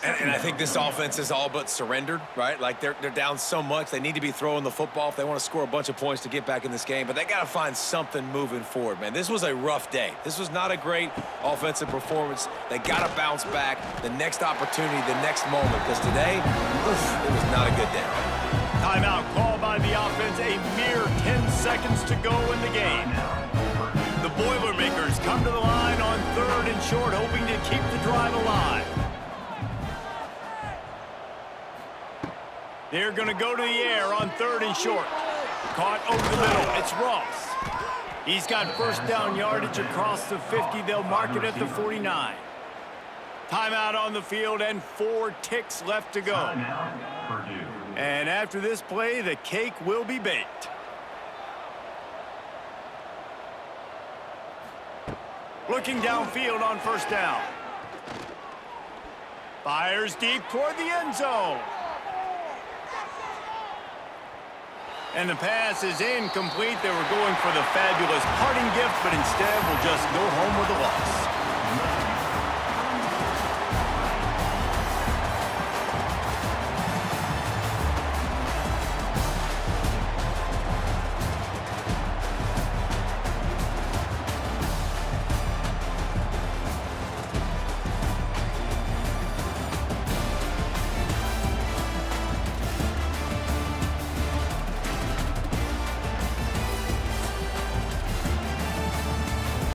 And I think this offense is all but surrendered, right? They're down so much. They need to be throwing the football if they want to score a bunch of points to get back in this game. But they got to find something moving forward, man. This was a rough day. This was not a great offensive performance. They got to bounce back. The next opportunity, the next moment. Because today, it was not a good day. Timeout called by the offense. A mere 10 seconds to go in the game. The Boilermakers come to the line on 3rd and short, hoping to keep the drive alive. They're going to go to the air on 3rd and short. Caught over the middle. It's Ross. He's got 1st down yardage across the 50. They'll mark it at the 49. Timeout on the field and 4 ticks left to go. And after this play, the cake will be baked. Looking downfield on 1st down. Fires deep toward the end zone. And the pass is incomplete. They were going for the fabulous parting gift, but instead will just go home with a loss.